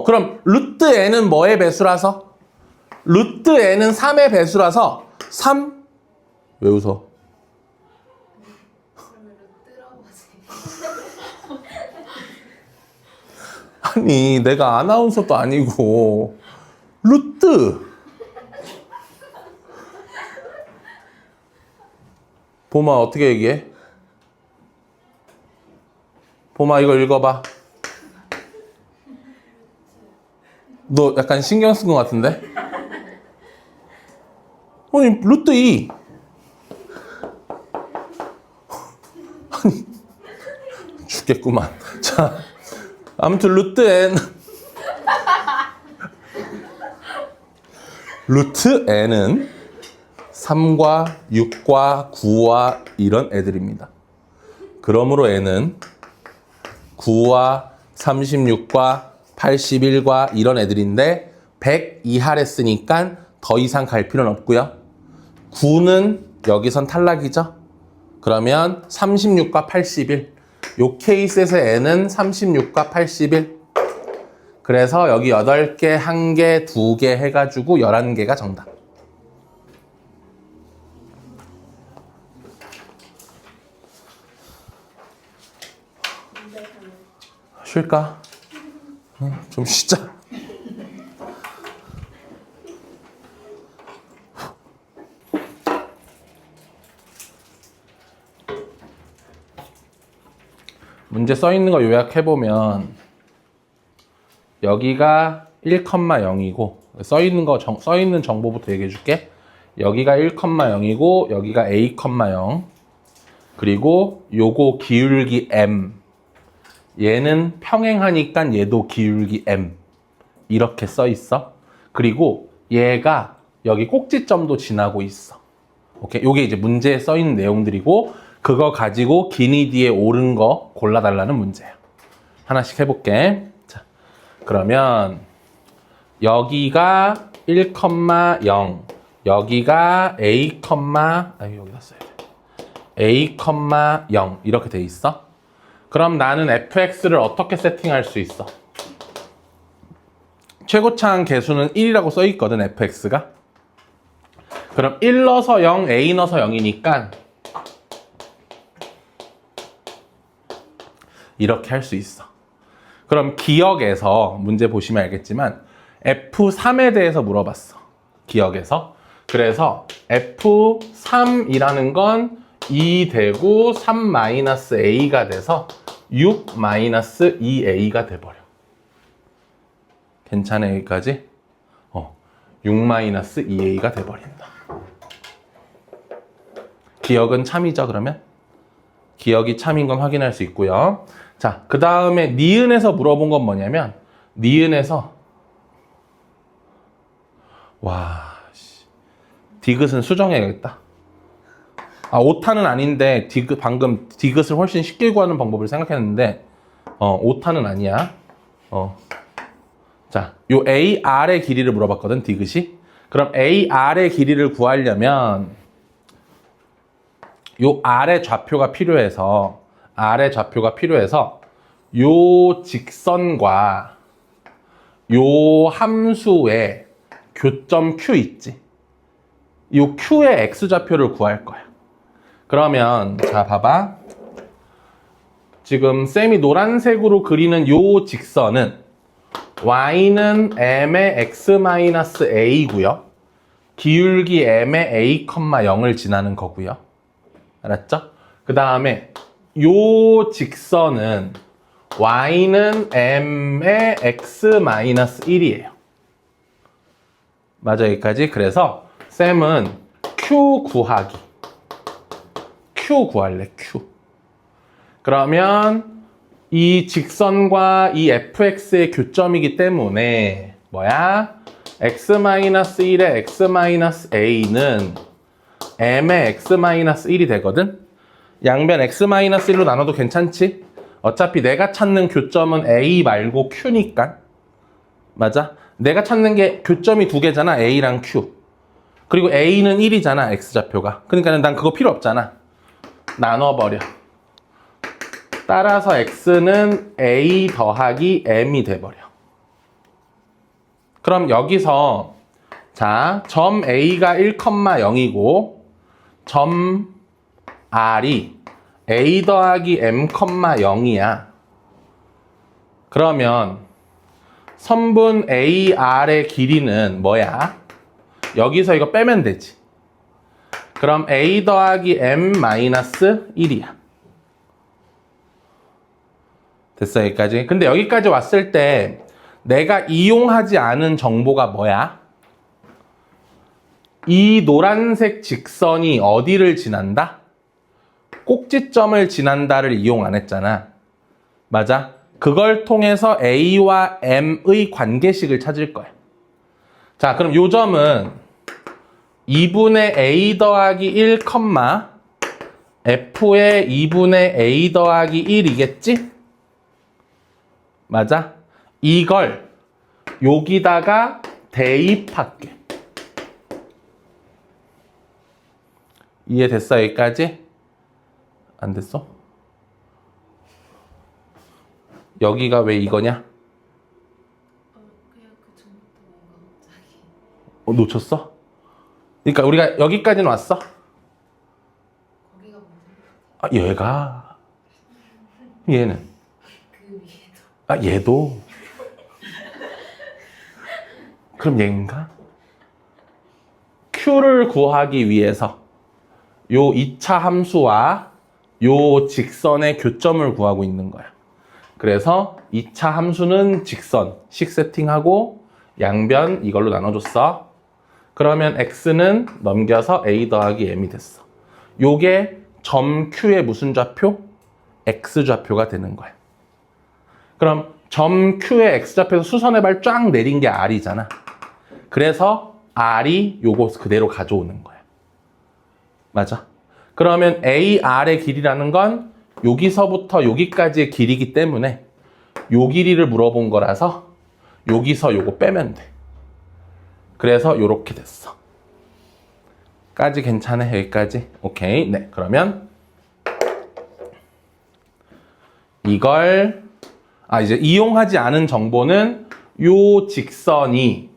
그럼 루트 n은 뭐의 배수라서? 루트 n은 3의 배수라서 3? 왜 웃어? 아니, 내가 아나운서도 아니고 루트. 봄아, 어떻게 얘기해? 봄아, 이거 읽어봐. 너 약간 신경 쓴 것 같은데? 아니, 루트 2. 아니, 죽겠구만. 자, 아무튼 루트 n. 루트 n은 3과 6과 9와 이런 애들입니다. 그러므로 n은 9와 36과 81과 이런 애들인데 100 이하를 쓰니까 더 이상 갈 필요는 없고요. 9는 여기선 탈락이죠. 그러면 36과 81. 요 케이스에서 n은 36과 81. 그래서 여기 8개, 1개, 2개 해가지고 11개가 정답. 쉴까? 좀 쉬자. 문제 써 있는 거 요약해보면 여기가 1,0이고 써 있는 정보부터 얘기해 줄게. 여기가 1,0이고 여기가 a, 0 그리고 요거 기울기 m 얘는 평행하니까 얘도 기울기 m 이렇게 써 있어. 그리고 얘가 여기 꼭지점도 지나고 있어. 오케이, 요게 이제 문제에 써 있는 내용들이고 그거 가지고 기니 뒤에 옳은 거 골라달라는 문제야. 하나씩 해볼게. 자, 그러면 여기가 1,0 여기가 a, 여기다 써야 돼. a, 0 이렇게 돼 있어. 그럼 나는 fx를 어떻게 세팅할 수 있어? 최고차항 개수는 1이라고 써 있거든, fx가. 그럼 1 넣어서 0, a 넣어서 0이니까 이렇게 할 수 있어. 그럼 기억에서 문제 보시면 알겠지만 F3에 대해서 물어봤어. 기억에서. 그래서 F3이라는 건 2 되고 3-a가 돼서 6-2a가 돼버려. 괜찮아, 여기까지? 6-2a가 돼버린다. 기억은 참이죠, 그러면? 기억이 참인 건 확인할 수 있고요. 자, 그 다음에 니은에서 물어본 건 뭐냐면 니은에서 디귿은 수정해야겠다. 오타는 아닌데 방금 디귿을 훨씬 쉽게 구하는 방법을 생각했는데 오타는 아니야. 자, 요 AR의 길이를 물어봤거든, 디귿이. 그럼 AR의 길이를 구하려면 요 R의 좌표가 필요해서 요 직선과 요 함수의 교점 Q 있지? 요 Q의 X좌표를 구할 거야. 그러면 자, 봐봐. 지금 쌤이 노란색으로 그리는 요 직선은 Y는 M의 X-A고요. 기울기 M의 A, 0을 지나는 거고요. 알았죠? 그 다음에 요 직선은 Y는 M의 X-1이에요. 맞아, 여기까지? 그래서 쌤은 Q 구할래, Q. 그러면 이 직선과 이 fx의 교점이기 때문에 뭐야? x-1의 x-a는 m의 x-1이 되거든? 양변 x-1로 나눠도 괜찮지? 어차피 내가 찾는 교점은 a 말고 q니까. 맞아? 내가 찾는 게 교점이 두 개잖아, a랑 q. 그리고 a는 1이잖아, x좌표가. 그러니까 난 그거 필요 없잖아. 나눠버려. 따라서 x는 a 더하기 m이 돼버려. 그럼 여기서 자, 점 a가 1,0이고 점 r이 a 더하기 m, 0이야. 그러면 선분 AR의 길이는 뭐야? 여기서 이거 빼면 되지. 그럼 a 더하기 m-1이야. 됐어, 여기까지? 근데 여기까지 왔을 때 내가 이용하지 않은 정보가 뭐야? 이 노란색 직선이 어디를 지난다? 꼭지점을 지난다를 이용 안 했잖아. 맞아? 그걸 통해서 A와 M의 관계식을 찾을 거야. 자, 그럼 요 점은 2분의 A 더하기 1, F의 2분의 A 더하기 1이겠지? 맞아? 이걸 여기다가 대입할게. 이해됐어, 여기까지? 안 됐어? 여기가 왜 이거냐? 그냥 그 전부터 뭔가 갑자기 놓쳤어? 그러니까 우리가 여기까지는 왔어? 거기가 뭐지? 얘가 얘는 그 위에도 얘도 그럼 얘인가? Q를 구하기 위해서 요 2차 함수와 요 직선의 교점을 구하고 있는 거야. 그래서 2차 함수는 직선 식 세팅하고 양변 이걸로 나눠줬어. 그러면 x는 넘겨서 a 더하기 m이 됐어. 요게 점 Q의 무슨 좌표? x좌표가 되는 거야. 그럼 점 Q의 x좌표에서 수선의 발 쫙 내린 게 r이잖아. 그래서 r이 요거 그대로 가져오는 거야. 맞아? 그러면 AR의 길이라는 건 여기서부터 여기까지의 길이기 때문에 요 길이를 물어본 거라서 여기서 요거 빼면 돼. 그래서 요렇게 됐어. 까지 괜찮아? 여기까지? 오케이. 네. 그러면 이걸 이제 이용하지 않은 정보는 요 직선이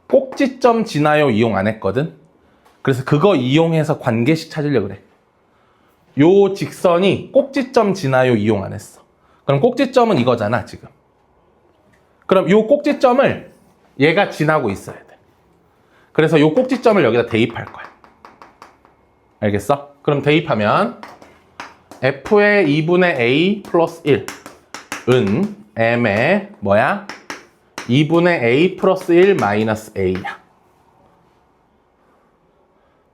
꼭지점 지나요 이용 안 했거든. 그래서 그거 이용해서 관계식 찾으려고 그래. 요 직선이 꼭지점 지나요 이용 안 했어. 그럼 꼭지점은 이거잖아 지금. 그럼 요 꼭지점을 얘가 지나고 있어야 돼. 그래서 요 꼭지점을 여기다 대입할 거야. 알겠어? 그럼 대입하면 f의 2분의 a 플러스 1은 m의 뭐야? 2분의 a 플러스 1 마이너스 a야.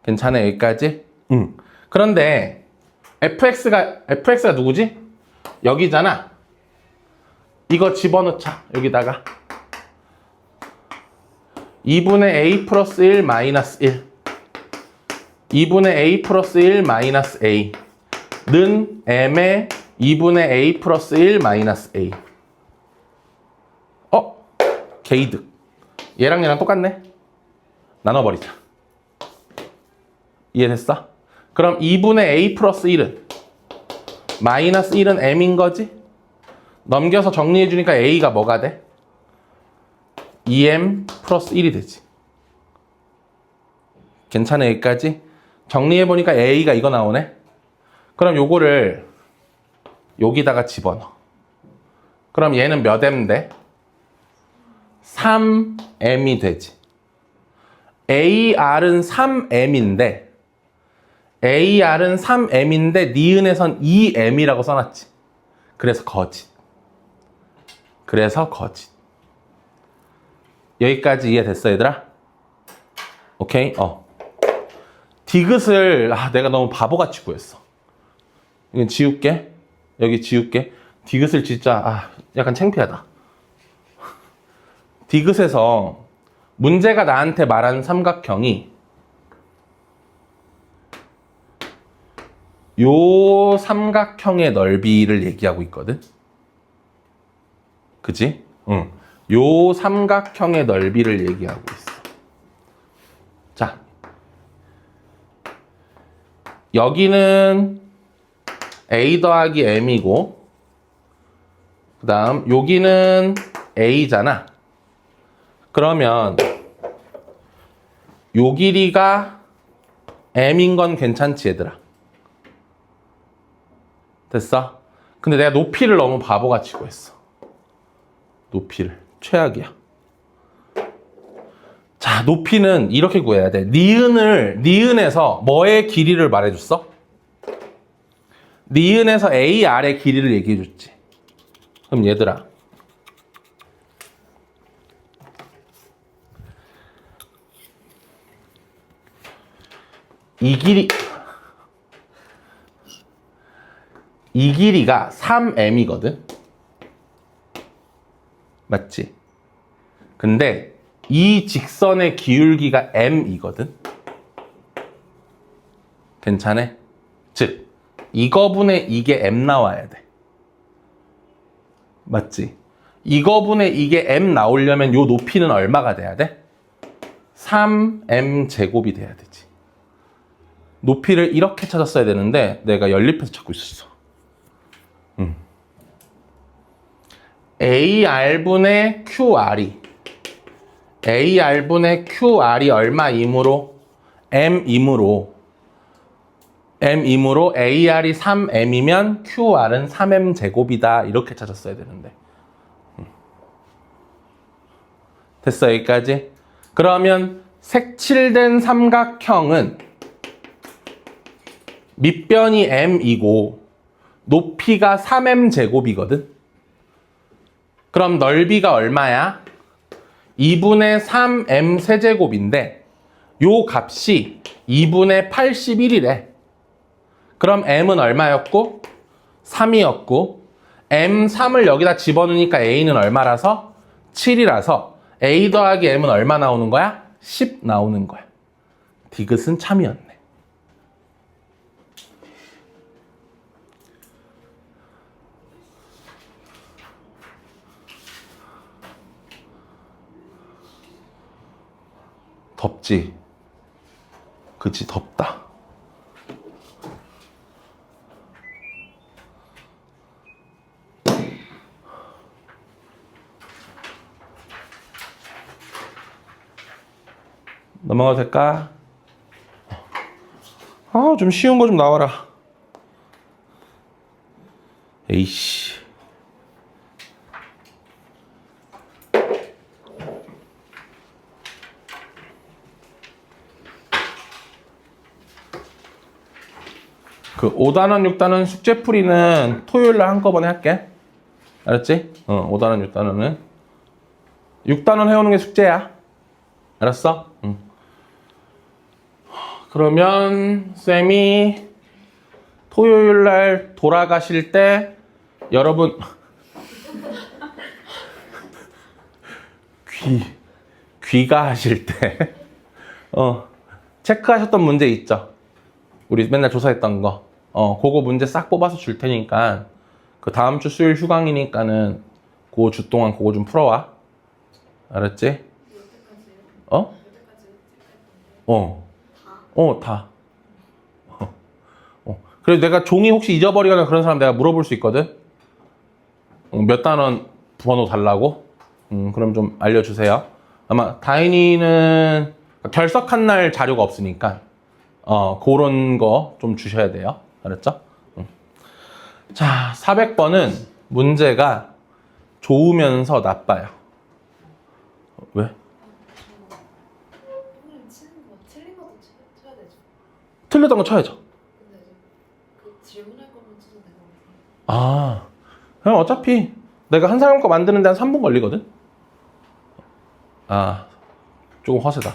괜찮아 여기까지? 응. 그런데 fx가 누구지? 여기잖아. 이거 집어넣자 여기다가 2분의 a 플러스 1 마이너스 1 2분의 a 플러스 1 마이너스 a는 m의 2분의 a 플러스 1 마이너스 a. 게이득. 얘랑 얘랑 똑같네. 나눠버리자. 이해됐어? 그럼 2분의 a 플러스 1은 마이너스 1은 m인 거지? 넘겨서 정리해주니까 a가 뭐가 돼? 2m 플러스 1이 되지. 괜찮아 여기까지? 정리해보니까 a가 이거 나오네. 그럼 요거를 여기다가 집어넣어. 그럼 얘는 몇 m 돼? 3m이 되지. AR은 3m인데 AR은 3m인데 니은에선 2m이라고 써놨지. 그래서 거짓. 여기까지 이해됐어 얘들아? 오케이? 디귿을 내가 너무 바보같이 구했어. 이건 지울게. 여기 지울게. 디귿을 진짜 약간 창피하다. 디귿에서 문제가 나한테 말하는 삼각형이 요 삼각형의 넓이를 얘기하고 있거든. 그치? 응. 요 삼각형의 넓이를 얘기하고 있어. 자, 여기는 a 더하기 m이고 그 다음 여기는 a잖아. 그러면 요 길이가 m인 건 괜찮지 얘들아? 됐어? 근데 내가 높이를 너무 바보같이 구했어. 높이를 최악이야. 자, 높이는 이렇게 구해야 돼. 니은에서 뭐의 길이를 말해줬어? 니은에서 AR의 길이를 얘기해줬지. 그럼 얘들아, 이 길이가 3m이거든? 맞지? 근데 이 직선의 기울기가 m이거든? 괜찮아? 즉, 이거분의 이게 m 나와야 돼. 맞지? 이거분의 이게 m 나오려면 요 높이는 얼마가 돼야 돼? 3m 제곱이 돼야 되지. 높이를 이렇게 찾았어야 되는데 내가 연립해서 찾고 있었어. AR분의 QR이 얼마이므로? M이므로 AR이 3M이면 QR은 3M 제곱이다. 이렇게 찾았어야 되는데. 됐어 여기까지? 그러면 색칠된 삼각형은 밑변이 M이고 높이가 3M 제곱이거든? 그럼 넓이가 얼마야? 2분의 3M 세제곱인데 요 값이 2분의 81이래. 그럼 m은 얼마였고? 3이었고 m3을 여기다 집어넣으니까 a는 얼마라서? 7이라서 a 더하기 m은 얼마 나오는 거야? 10 나오는 거야. 디귿은 참이었네. 덥지? 그치, 덥다. 넘어가도 될까? 아, 좀 쉬운 거 좀 나와라. 에이씨. 그 5단원, 6단원 숙제풀이는 토요일날 한꺼번에 할게. 알았지? 5단원, 6단원은. 6단원 해오는 게 숙제야. 알았어? 응. 그러면 쌤이 토요일날 돌아가실 때 여러분 귀가하실 때 체크하셨던 문제 있죠? 우리 맨날 조사했던 거. 그거 문제 싹 뽑아서 줄 테니까 그 다음 주 수요일 휴강이니까는 그 주 동안 그거 좀 풀어와. 알았지? 다. 그래서 내가 종이 혹시 잊어버리거나 그런 사람 내가 물어볼 수 있거든? 몇 단원 번호 달라고? 그럼 좀 알려주세요. 아마 다인이는 결석한 날 자료가 없으니까 그런 거 좀 주셔야 돼요. 알았죠? 자, 400번은 문제가 좋으면서 나빠요. 왜? 선생님 치는 거 틀린 것도 쳐야 되죠. 틀렸던 거 쳐야죠. 근데 이제 그 질문할 거면 쳐도 되는 거예요. 아, 그냥 어차피 내가 한 사람 거 만드는 데 한 3분 걸리거든? 아, 조금 허세다.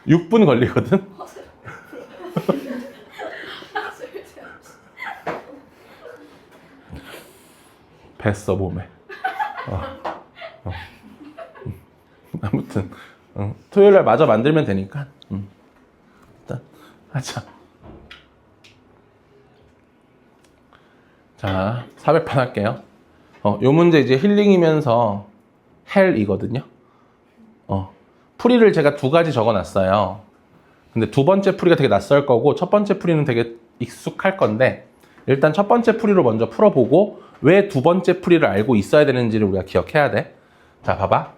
6분 걸리거든? 뱄어, 몸에. 아무튼, 토요일날 마저 만들면 되니까. 일단, 하자. 자, 400판 할게요. 요 문제 이제 힐링이면서 헬이거든요. 풀이를 제가 두 가지 적어놨어요. 근데 두 번째 풀이가 되게 낯설 거고 첫 번째 풀이는 되게 익숙할 건데 일단 첫 번째 풀이로 먼저 풀어보고 왜 두 번째 풀이를 알고 있어야 되는지를 우리가 기억해야 돼. 자, 봐봐.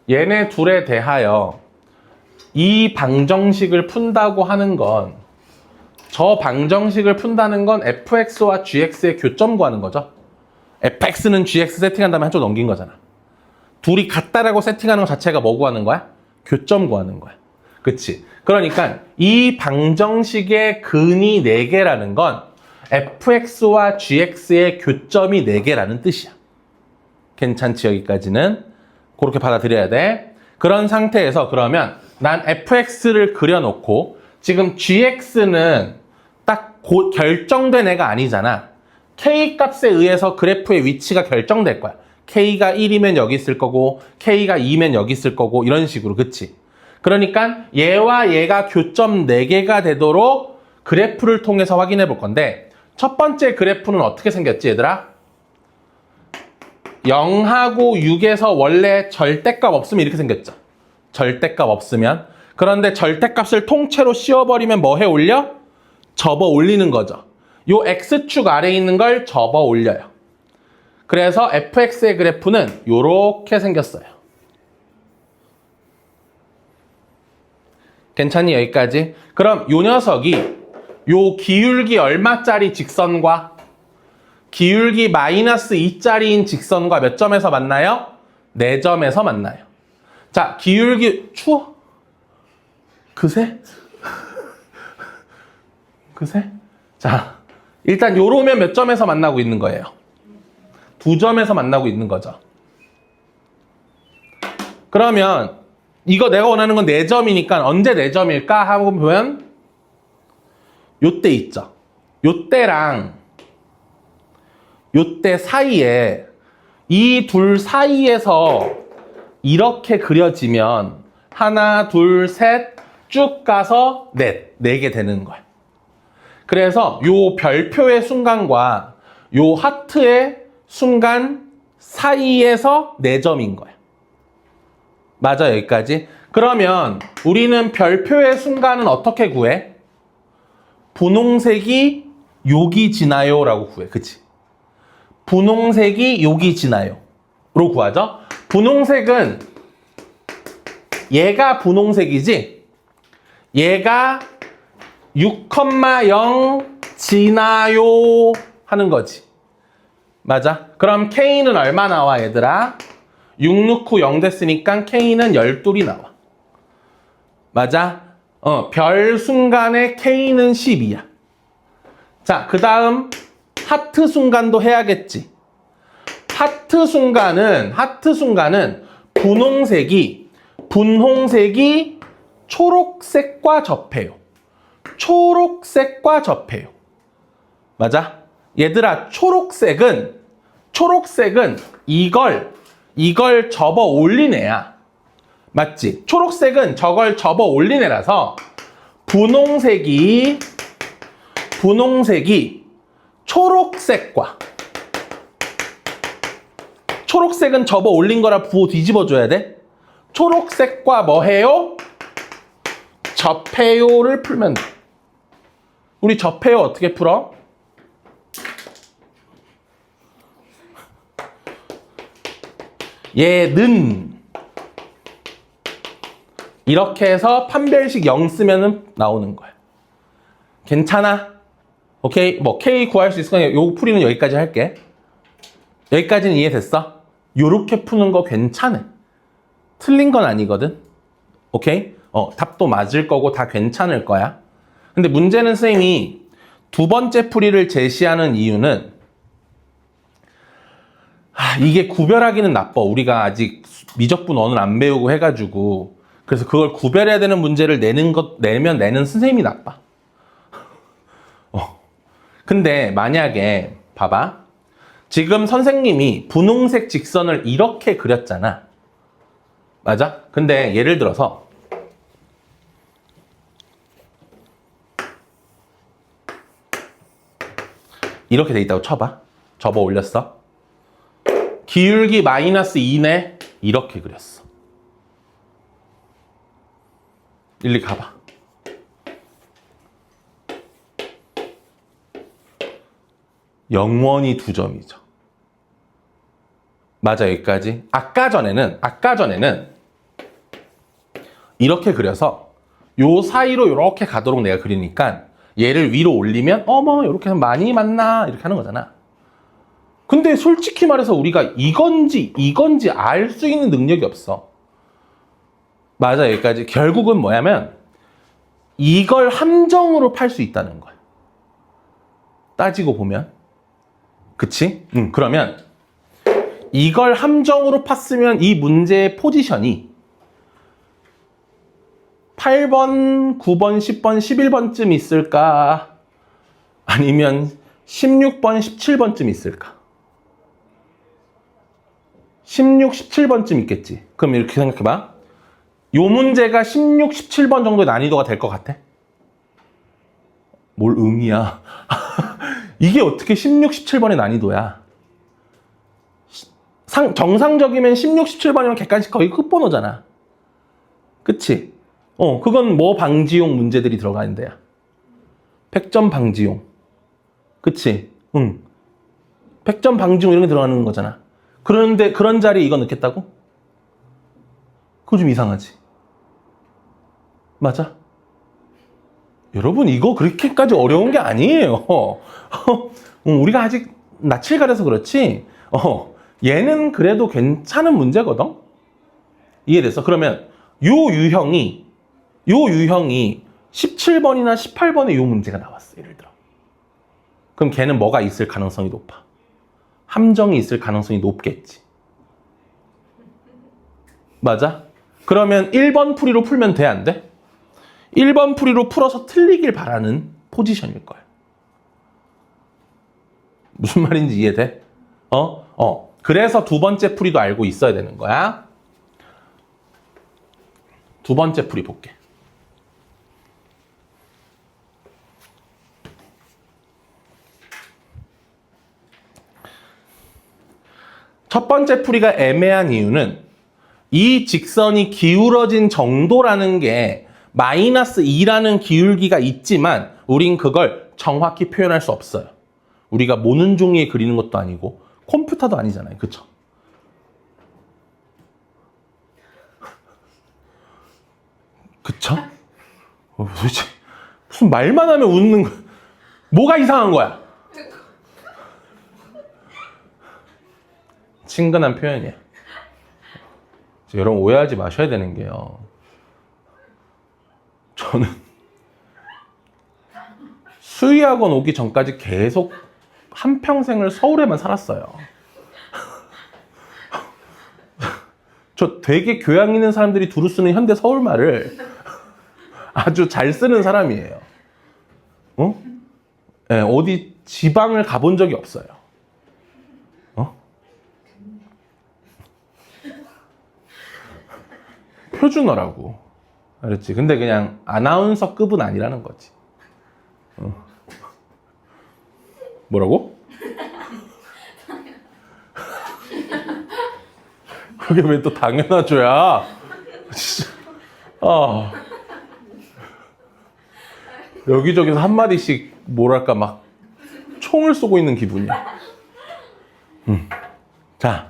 얘네 둘에 대하여 이 방정식을 푼다고 하는 건 저 방정식을 푼다는 건 fx와 gx의 교점 구하는 거죠. fx는 gx 세팅한 다음에 한쪽 넘긴 거잖아. 둘이 같다라고 세팅하는 것 자체가 뭐 구하는 거야? 교점 구하는 거야. 그치? 그러니까 이 방정식의 근이 4개라는 건 fx와 gx의 교점이 4개라는 뜻이야. 괜찮지? 여기까지는? 그렇게 받아들여야 돼. 그런 상태에서 그러면 난 fx를 그려놓고 지금 gx는 딱 결정된 애가 아니잖아. k 값에 의해서 그래프의 위치가 결정될 거야. k가 1이면 여기 있을 거고 k가 2면 여기 있을 거고 이런 식으로. 그치? 그러니까 얘와 얘가 교점 4개가 되도록 그래프를 통해서 확인해 볼 건데 첫 번째 그래프는 어떻게 생겼지 얘들아? 0하고 6에서 원래 절대값 없으면 이렇게 생겼죠. 절대값 없으면. 그런데 절대값을 통째로 씌워버리면 뭐 해 올려? 접어 올리는 거죠. 요 x축 아래에 있는 걸 접어 올려요. 그래서 fx의 그래프는 요렇게 생겼어요. 괜찮니? 여기까지? 그럼 요 녀석이 요 기울기 얼마짜리 직선과 기울기 마이너스 2짜리인 직선과 몇 점에서 만나요? 4점에서 만나요. 자, 기울기 추워? 그새? 그새? 자, 일단 요러면 몇 점에서 만나고 있는 거예요? 2점에서 만나고 있는 거죠. 그러면 이거 내가 원하는 건 4점이니까 언제 4점일까 하고 보면 요때 있죠. 요때랑 요때 사이에 이 둘 사이에서 이렇게 그려지면 하나, 둘, 셋 쭉 가서 넷, 4개 되는 거야. 그래서 요 별표의 순간과 요 하트의 순간 사이에서 4점인 거야. 맞아, 여기까지? 그러면 우리는 별표의 순간은 어떻게 구해? 분홍색이 여기 지나요 라고 구해. 그치? 분홍색이 여기 지나요 로 구하죠. 분홍색은 얘가 분홍색이지 얘가 6,0 지나요 하는 거지. 맞아? 그럼 K는 얼마 나와 얘들아? 6 넣고 0 됐으니까 K는 12이 나와. 맞아? 별 순간에 K는 10이야. 자, 그 다음 하트 순간도 해야겠지. 하트 순간은 분홍색이 초록색과 접해요. 초록색과 접해요. 맞아? 얘들아, 초록색은 이걸 접어 올린 애야. 맞지? 초록색은 저걸 접어 올린 애라서 분홍색이 초록색은 접어 올린 거라 부호 뒤집어 줘야 돼. 초록색과 뭐 해요? 접해요를 풀면 돼. 우리 접해요 어떻게 풀어? 얘는 이렇게 해서 판별식 0 쓰면은 나오는 거야. 괜찮아? 오케이? 뭐 K 구할 수 있을 거니까 요 풀이는 여기까지 할게. 여기까지는 이해됐어? 요렇게 푸는 거 괜찮아. 틀린 건 아니거든. 오케이? 답도 맞을 거고 다 괜찮을 거야. 근데 문제는 선생님이 두 번째 풀이를 제시하는 이유는 이게 구별하기는 나빠. 우리가 아직 미적분 원을 안 배우고 해가지고 그래서 그걸 구별해야 되는 문제를 내는 선생님이 나빠. 근데 만약에 봐봐. 지금 선생님이 분홍색 직선을 이렇게 그렸잖아. 맞아? 근데 예를 들어서 이렇게 돼 있다고 쳐봐. 접어 올렸어. 기울기 -2네. 이렇게 그렸어. 일리 가봐. 영원히 2점이죠. 맞아, 여기까지. 아까 전에는 이렇게 그려서 요 사이로 이렇게 가도록 내가 그리니까 얘를 위로 올리면 어머 이렇게 하면 많이 맞나 이렇게 하는 거잖아. 근데 솔직히 말해서 우리가 이건지 알 수 있는 능력이 없어. 맞아, 여기까지. 결국은 뭐냐면 이걸 함정으로 팔 수 있다는 거야. 따지고 보면. 그치? 그러면 이걸 함정으로 팠으면 이 문제의 포지션이 8번, 9번, 10번, 11번쯤 있을까? 아니면 16번, 17번쯤 있을까? 16, 17번쯤 있겠지. 그럼 이렇게 생각해봐. 요 문제가 16, 17번 정도의 난이도가 될 것 같아? 뭘 응이야. 이게 어떻게 16, 17번의 난이도야? 정상적이면 16, 17번이면 객관식 거의 끝번호잖아. 그치? 그건 뭐 방지용 문제들이 들어가는 데야. 팩점 방지용. 그치? 응. 팩점 방지용 이런 게 들어가는 거잖아. 그런데 그런 자리에 이거 넣겠다고? 그거 좀 이상하지? 맞아? 여러분 이거 그렇게까지 어려운 게 아니에요. 우리가 아직 낯을 가려서 그렇지 얘는 그래도 괜찮은 문제거든? 이해됐어? 그러면 요 유형이 17번이나 18번에 요 문제가 나왔어. 예를 들어. 그럼 걔는 뭐가 있을 가능성이 높아? 함정이 있을 가능성이 높겠지. 맞아? 그러면 1번 풀이로 풀면 돼, 안 돼? 1번 풀이로 풀어서 틀리길 바라는 포지션일 거예요. 무슨 말인지 이해돼? 그래서 두 번째 풀이도 알고 있어야 되는 거야. 두 번째 풀이 볼게. 첫 번째 풀이가 애매한 이유는 이 직선이 기울어진 정도라는 게 마이너스 2라는 기울기가 있지만 우린 그걸 정확히 표현할 수 없어요. 우리가 모는 종이에 그리는 것도 아니고 컴퓨터도 아니잖아요. 그쵸? 그쵸? 도대체 무슨 말만 하면 웃는 거야. 뭐가 이상한 거야? 친근한 표현이에요. 여러분 오해하지 마셔야 되는 게요. 저는 수의학원 오기 전까지 계속 한평생을 서울에만 살았어요. 저 되게 교양 있는 사람들이 두루 쓰는 현대 서울말을 아주 잘 쓰는 사람이에요. 네, 어디 지방을 가본 적이 없어요. 표준어라고. 알았지? 근데 그냥 아나운서급은 아니라는 거지. 뭐라고? 그게 왜 또 당연하죠야? 진짜. 여기저기서 한마디씩 뭐랄까 막 총을 쏘고 있는 기분이야. 자,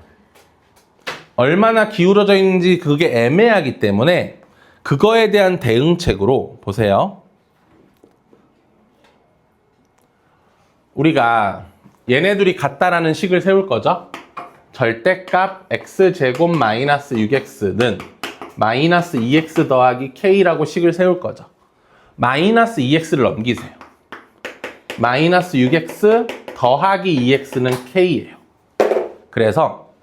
얼마나 기울어져 있는지 그게 애매하기 때문에 그거에 대한 대응책으로 보세요. 우리가 얘네들이 같다라는 식을 세울 거죠. 절대값 x제곱 마이너스 6x는 마이너스 2x 더하기 k라고 식을 세울 거죠. 마이너스 2x를 넘기세요. 마이너스 6x 더하기 2x는 k예요. 그래서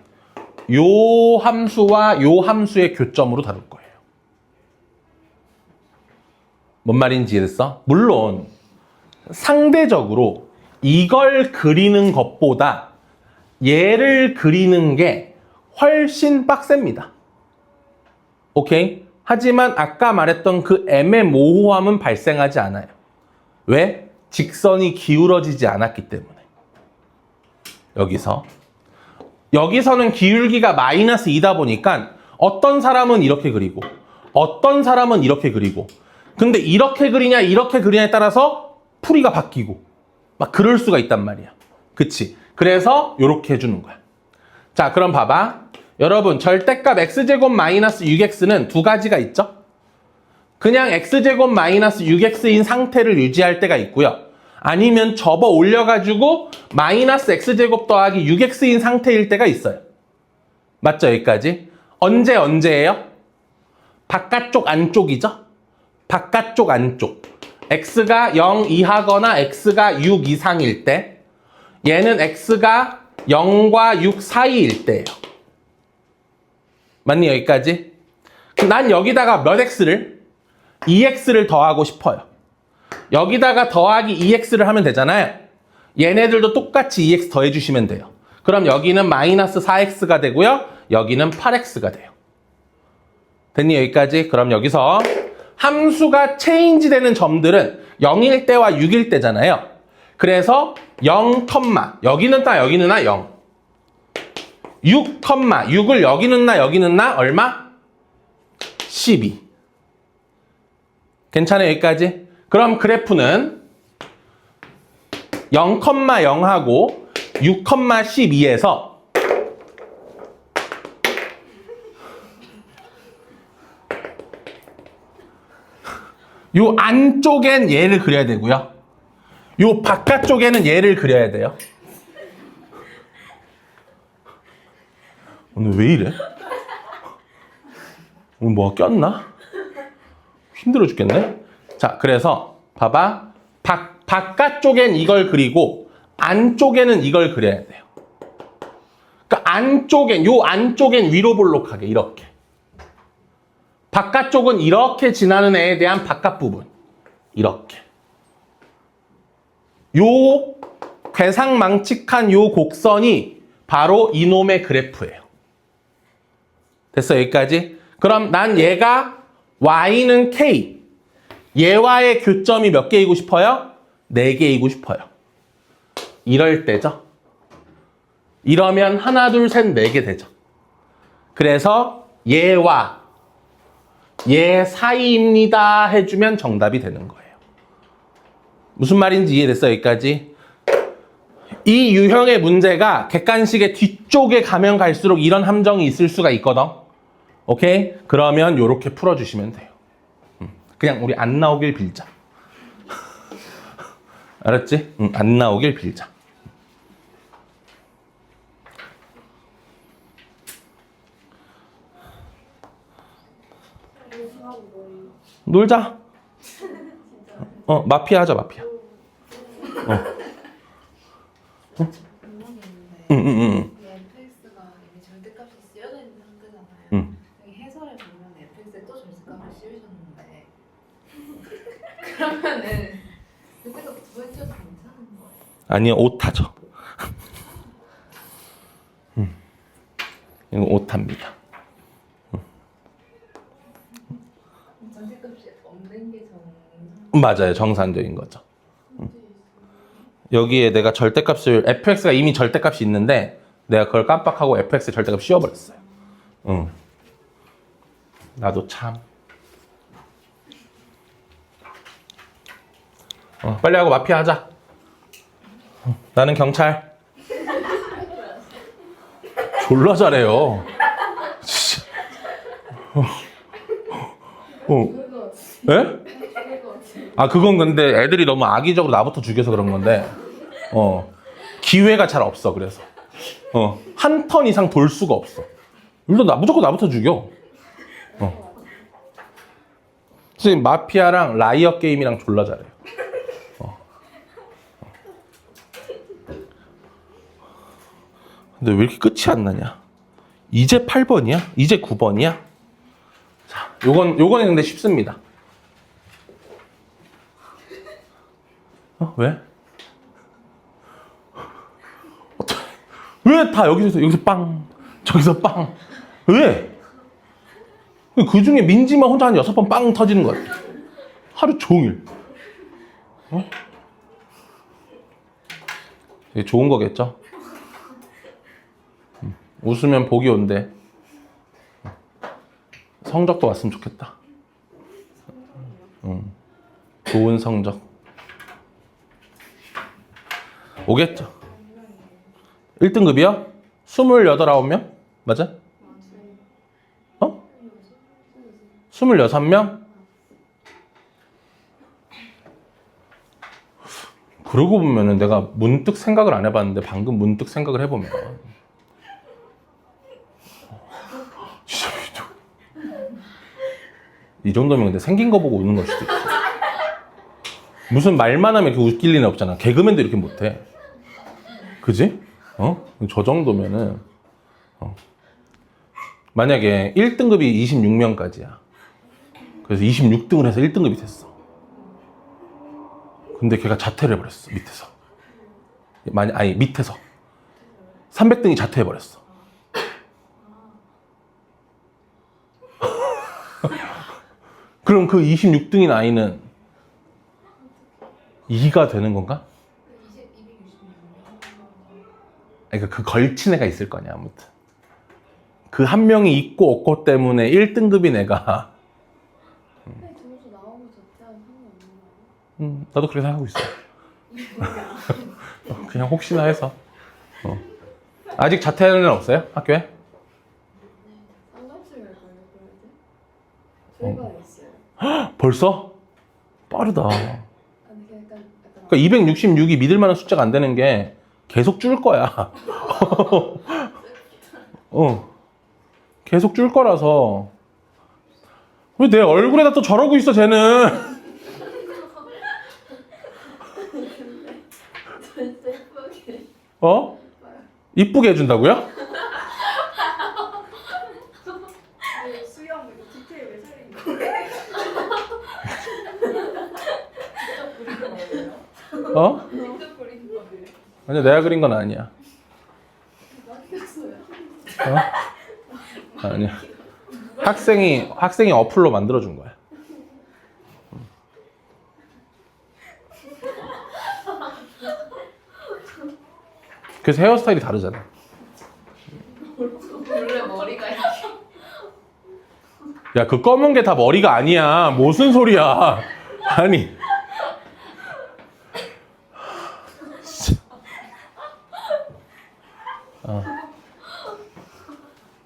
요 함수와 요 함수의 교점으로 다룰 거예요. 뭔 말인지 이해됐어? 물론 상대적으로 이걸 그리는 것보다 얘를 그리는 게 훨씬 빡셉니다. 오케이? 하지만 아까 말했던 그 애매모호함은 발생하지 않아요. 왜? 직선이 기울어지지 않았기 때문에. 여기서는 기울기가 마이너스 2다 보니까 어떤 사람은 이렇게 그리고 어떤 사람은 이렇게 그리고 근데 이렇게 그리냐 이렇게 그리냐에 따라서 풀이가 바뀌고 막 그럴 수가 있단 말이야. 그치? 그래서 이렇게 해주는 거야. 자, 그럼 봐봐. 여러분, 절대값 x제곱 마이너스 6x는 두 가지가 있죠? 그냥 x제곱 마이너스 6x인 상태를 유지할 때가 있고요. 아니면 접어 올려가지고 마이너스 x제곱 더하기 6x인 상태일 때가 있어요. 맞죠? 여기까지? 언제예요? 바깥쪽 안쪽이죠? 바깥쪽 안쪽. x가 0 이하거나 x가 6 이상일 때, 얘는 x가 0과 6 사이일 때예요. 맞니? 여기까지? 난 여기다가 몇 x를? 2x를 더하고 싶어요. 여기다가 더하기 2x를 하면 되잖아요. 얘네들도 똑같이 2x 더해주시면 돼요. 그럼 여기는 마이너스 4x가 되고요. 여기는 8x가 돼요. 됐니? 여기까지? 그럼 여기서 함수가 체인지 되는 점들은 0일 때와 6일 때잖아요. 그래서 0, 여기는 따 여기는 나 0. 6, 6을 여기는 나 여기는 나 얼마? 12. 괜찮아요? 여기까지? 그럼 그래프는 0, 0하고 6, 12에서 요 안쪽엔 얘를 그려야 되고요. 요 바깥쪽에는 얘를 그려야 돼요. 오늘 왜 이래? 오늘 뭐가 꼈나? 힘들어 죽겠네. 자, 그래서 봐봐. 바깥쪽엔 이걸 그리고 안쪽에는 이걸 그려야 돼요. 그러니까 요 안쪽엔 위로 볼록하게 이렇게. 바깥쪽은 이렇게 지나는 애에 대한 바깥 부분. 이렇게. 요 대상망측한 요 곡선이 바로 이놈의 그래프예요. 됐어, 여기까지? 그럼 난 얘가 y는 k. 얘와의 교점이 몇 개이고 싶어요? 4개이고 싶어요. 이럴 때죠. 이러면 하나, 둘, 셋, 4개 되죠. 그래서 얘와 얘 사이입니다 해주면 정답이 되는 거예요. 무슨 말인지 이해됐어요, 여기까지? 이 유형의 문제가 객관식의 뒤쪽에 가면 갈수록 이런 함정이 있을 수가 있거든. 오케이? 그러면 이렇게 풀어주시면 돼요. 그냥 우리 안 나오길 빌자. 알았지? 안 나오길 빌자. 놀자. 마피아 하자, 마피아. fx가 이미 절대값이 쓰여져 있는 상태잖아요. 여기 해설에 보면 fx에 또 절대값을 씌우셨는데 그러면은 절대값 두 번 씌워도 괜찮은 거예요? 아니요, 오타죠. 이거 오타입니다. 절대값이 없는 게 정상. 맞아요, 정상적인 거죠. 여기에 내가 절대값을 fx가 이미 절대값이 있는데 내가 그걸 깜빡하고 fx의 절대값 씌워버렸어요. 나도 참. 빨리 하고 마피아 하자. 나는 경찰. 졸라 잘해요. 진짜. 예? 아, 그건 근데 애들이 너무 악의적으로 나부터 죽여서 그런 건데, 기회가 잘 없어, 그래서. 한 턴 이상 돌 수가 없어. 일단 무조건 나부터 죽여. 지금 마피아랑 라이어 게임이랑 졸라 잘해요. 근데 왜 이렇게 끝이 안 나냐? 이제 8번이야? 이제 9번이야? 자, 요거는 근데 쉽습니다. 왜? 왜 다 여기서 빵, 저기서 빵? 왜? 그 중에 민지만 혼자 한 6번 빵 터지는 거야. 하루 종일. 이게 좋은 거겠죠? 웃으면 복이 온대. 성적도 왔으면 좋겠다. 좋은 성적. 오겠죠? 1등급이요? 28, 9명? 맞아? 26명? 그러고 보면은 내가 문득 생각을 안 해봤는데 방금 문득 생각을 해보면 진짜 이 정도면 근데 생긴 거 보고 웃는 걸 수도 있어. 무슨 말만 하면 이렇게 웃길 리는 없잖아. 개그맨도 이렇게 못해. 그지? 저 정도면은 만약에 1등급이 26명까지야. 그래서 26등을 해서 1등급이 됐어. 근데 걔가 자퇴를 해버렸어, 밑에서. 아니, 밑에서. 300등이 자퇴해버렸어. 그럼 그 26등인 아이는 2가 되는 건가? 그러니까 그 걸친 애가 있을 거냐, 아무튼. 그 한 명이 있고 없고 때문에 1등급인 애가. 점수 나오면 자퇴하면 상관없는 거예요? 나도 그렇게 생각하고 있어. 그냥 혹시나 해서. 아직 자퇴하는 애는 없어요? 학교에? 상담실 갈 거예요, 그래도? 저희가 있어요. 벌써? 빠르다. 아니, 약간 그러니까 266이 믿을 만한 숫자가 안 되는 게 계속 줄 거야. 계속 줄 거라서. 왜 내 얼굴에다 또 저러고 있어, 쟤는? 이쁘게 해준다고요? 수영 이거 디테일 왜 살리는 어? 직접 그린 거예요. 아니야, 내가 그린 건 아니야. 맞았어요. 어? 아니야. 학생이 어플로 만들어준 거야. 그래서 헤어스타일이 다르잖아. 원래 머리가 이렇게. 야, 그 검은 게 다 머리가 아니야. 무슨 소리야. 아니.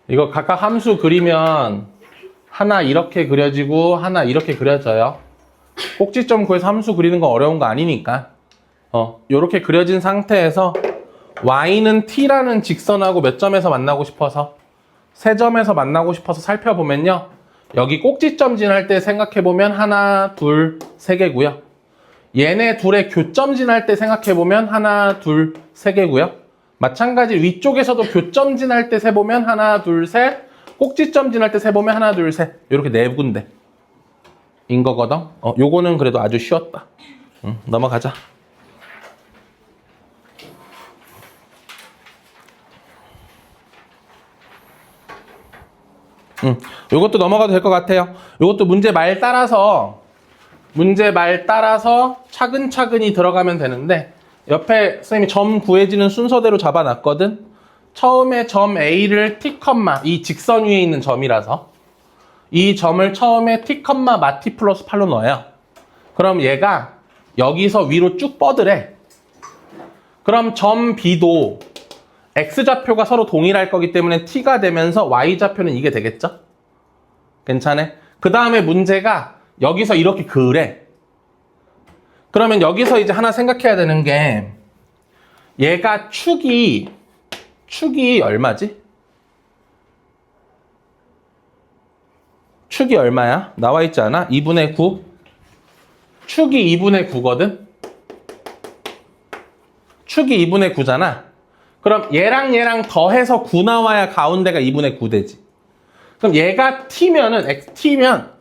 이거 각각 함수 그리면 하나 이렇게 그려지고 하나 이렇게 그려져요. 꼭지점 구해서 함수 그리는 거 어려운 거 아니니까. 요렇게 그려진 상태에서 y는 t라는 직선하고 몇 점에서 만나고 싶어서? 세 점에서 만나고 싶어서 살펴보면요. 여기 꼭지점 지날 때 생각해보면 하나, 둘, 세 개고요. 얘네 둘의 교점 지날 때 생각해보면 하나, 둘, 세 개고요. 마찬가지 위쪽에서도 교점 지날 때 세보면 하나, 둘, 셋. 꼭지점 지날 때 세보면 하나, 둘, 셋. 이렇게 네 군데 인 거거든. 요거는 그래도 아주 쉬웠다. 넘어가자. 요것도 넘어가도 될 것 같아요. 요것도 문제 말 따라서 차근차근히 들어가면 되는데, 옆에 선생님이 점 구해지는 순서대로 잡아놨거든. 처음에 점 A를 T, 이 직선 위에 있는 점이라서 이 점을 처음에 T, 마T 플러스 8로 넣어요. 그럼 얘가 여기서 위로 쭉 뻗으래. 그럼 점 B도 X좌표가 서로 동일할 거기 때문에 T가 되면서 Y좌표는 이게 되겠죠? 괜찮아? 그 다음에 문제가 여기서 이렇게 그으래. 그러면 여기서 이제 하나 생각해야 되는 게, 얘가 축이 얼마지? 축이 얼마야? 나와 있지 않아? 2분의 9? 축이 2분의 9거든? 축이 2분의 9잖아? 그럼 얘랑 더해서 9 나와야 가운데가 2분의 9 되지. 그럼 얘가 t면은, t면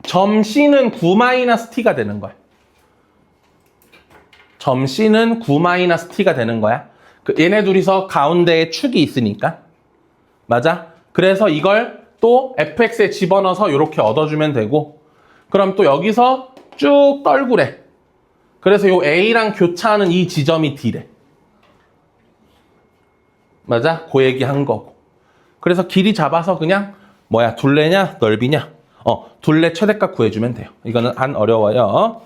점 C는 9-t가 되는 거야. 점 C는 9-t가 되는 거야. 얘네 둘이서 가운데에 축이 있으니까. 맞아? 그래서 이걸 또 fx에 집어넣어서 이렇게 얻어주면 되고, 그럼 또 여기서 쭉 떨구래. 그래서 요 A랑 교차하는 이 지점이 D래. 맞아? 그 얘기 한 거고. 그래서 길이 잡아서 그냥 둘레냐 넓이냐? 둘레 최대값 구해주면 돼요. 이거는 안 어려워요.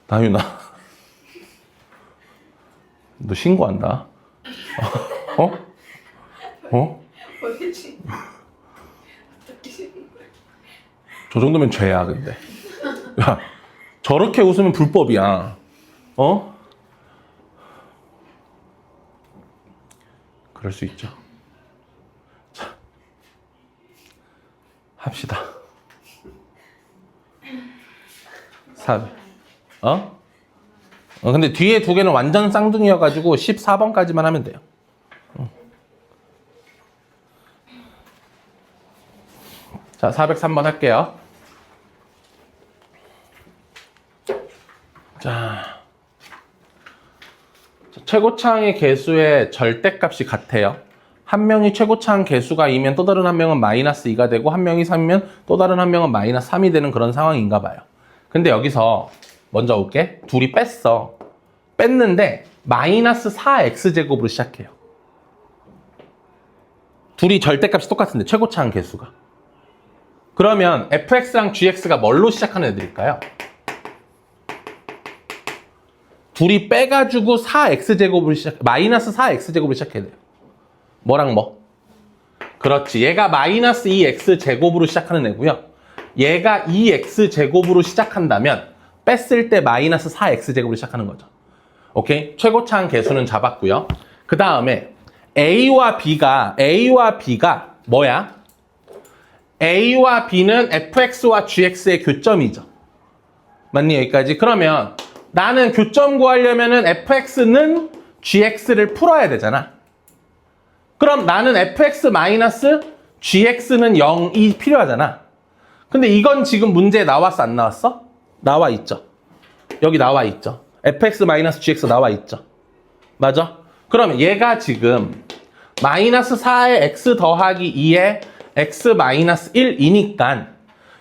나윤아, 너 신고한다. 뭐지? 저 정도면 죄야, 근데. 야, 저렇게 웃으면 불법이야. 그럴 수 있죠. 자, 합시다. 400. 근데 뒤에 두 개는 완전 쌍둥이여가지고 14번까지만 하면 돼요. 자, 403번 할게요. 자, 최고차항의 개수의 절대값이 같아요. 한 명이 최고차항 개수가 2면 또 다른 한 명은 마이너스 2가 되고, 한 명이 3이면 또 다른 한 명은 마이너스 3이 되는 그런 상황인가 봐요. 근데 여기서 먼저 올게. 둘이 뺐어. 뺐는데 마이너스 4x제곱으로 시작해요. 둘이 절대값이 똑같은데 최고차항 개수가. 그러면 fx랑 gx가 뭘로 시작하는 애들일까요? 둘이 빼가지고 4x제곱으로 마이너스 4x제곱으로 시작해야 돼요. 뭐랑 뭐? 그렇지. 얘가 마이너스 2x제곱으로 시작하는 애고요. 얘가 2x제곱으로 시작한다면 뺐을 때 마이너스 4x제곱으로 시작하는 거죠. 오케이? 최고차항 개수는 잡았고요. 그 다음에 A와 B가 뭐야? A와 B는 fx와 gx의 교점이죠. 맞니? 여기까지? 그러면 나는 교점 구하려면은 fx는 gx를 풀어야 되잖아. 그럼 나는 fx 마이너스 gx는 0이 필요하잖아. 근데 이건 지금 문제에 나왔어, 안 나왔어? 나와 있죠. 여기 나와 있죠. fx 마이너스 gx 나와 있죠. 맞아? 그럼 얘가 지금 마이너스 4의 x 더하기 2의 x 마이너스 1이니까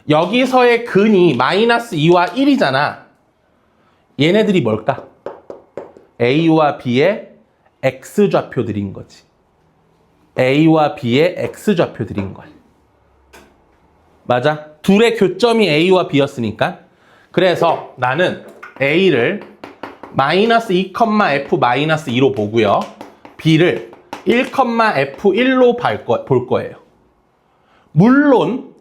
여기서의 근이 마이너스 2와 1이잖아. 얘네들이 뭘까? A와 B의 x좌표들인 거지. A와 B의 x좌표들인 거야. 맞아? 둘의 교점이 A와 B였으니까. 그래서 나는 A를 마이너스 2,f 마이너스 2로 보고요. B를 1,f1로 볼 거예요. 물론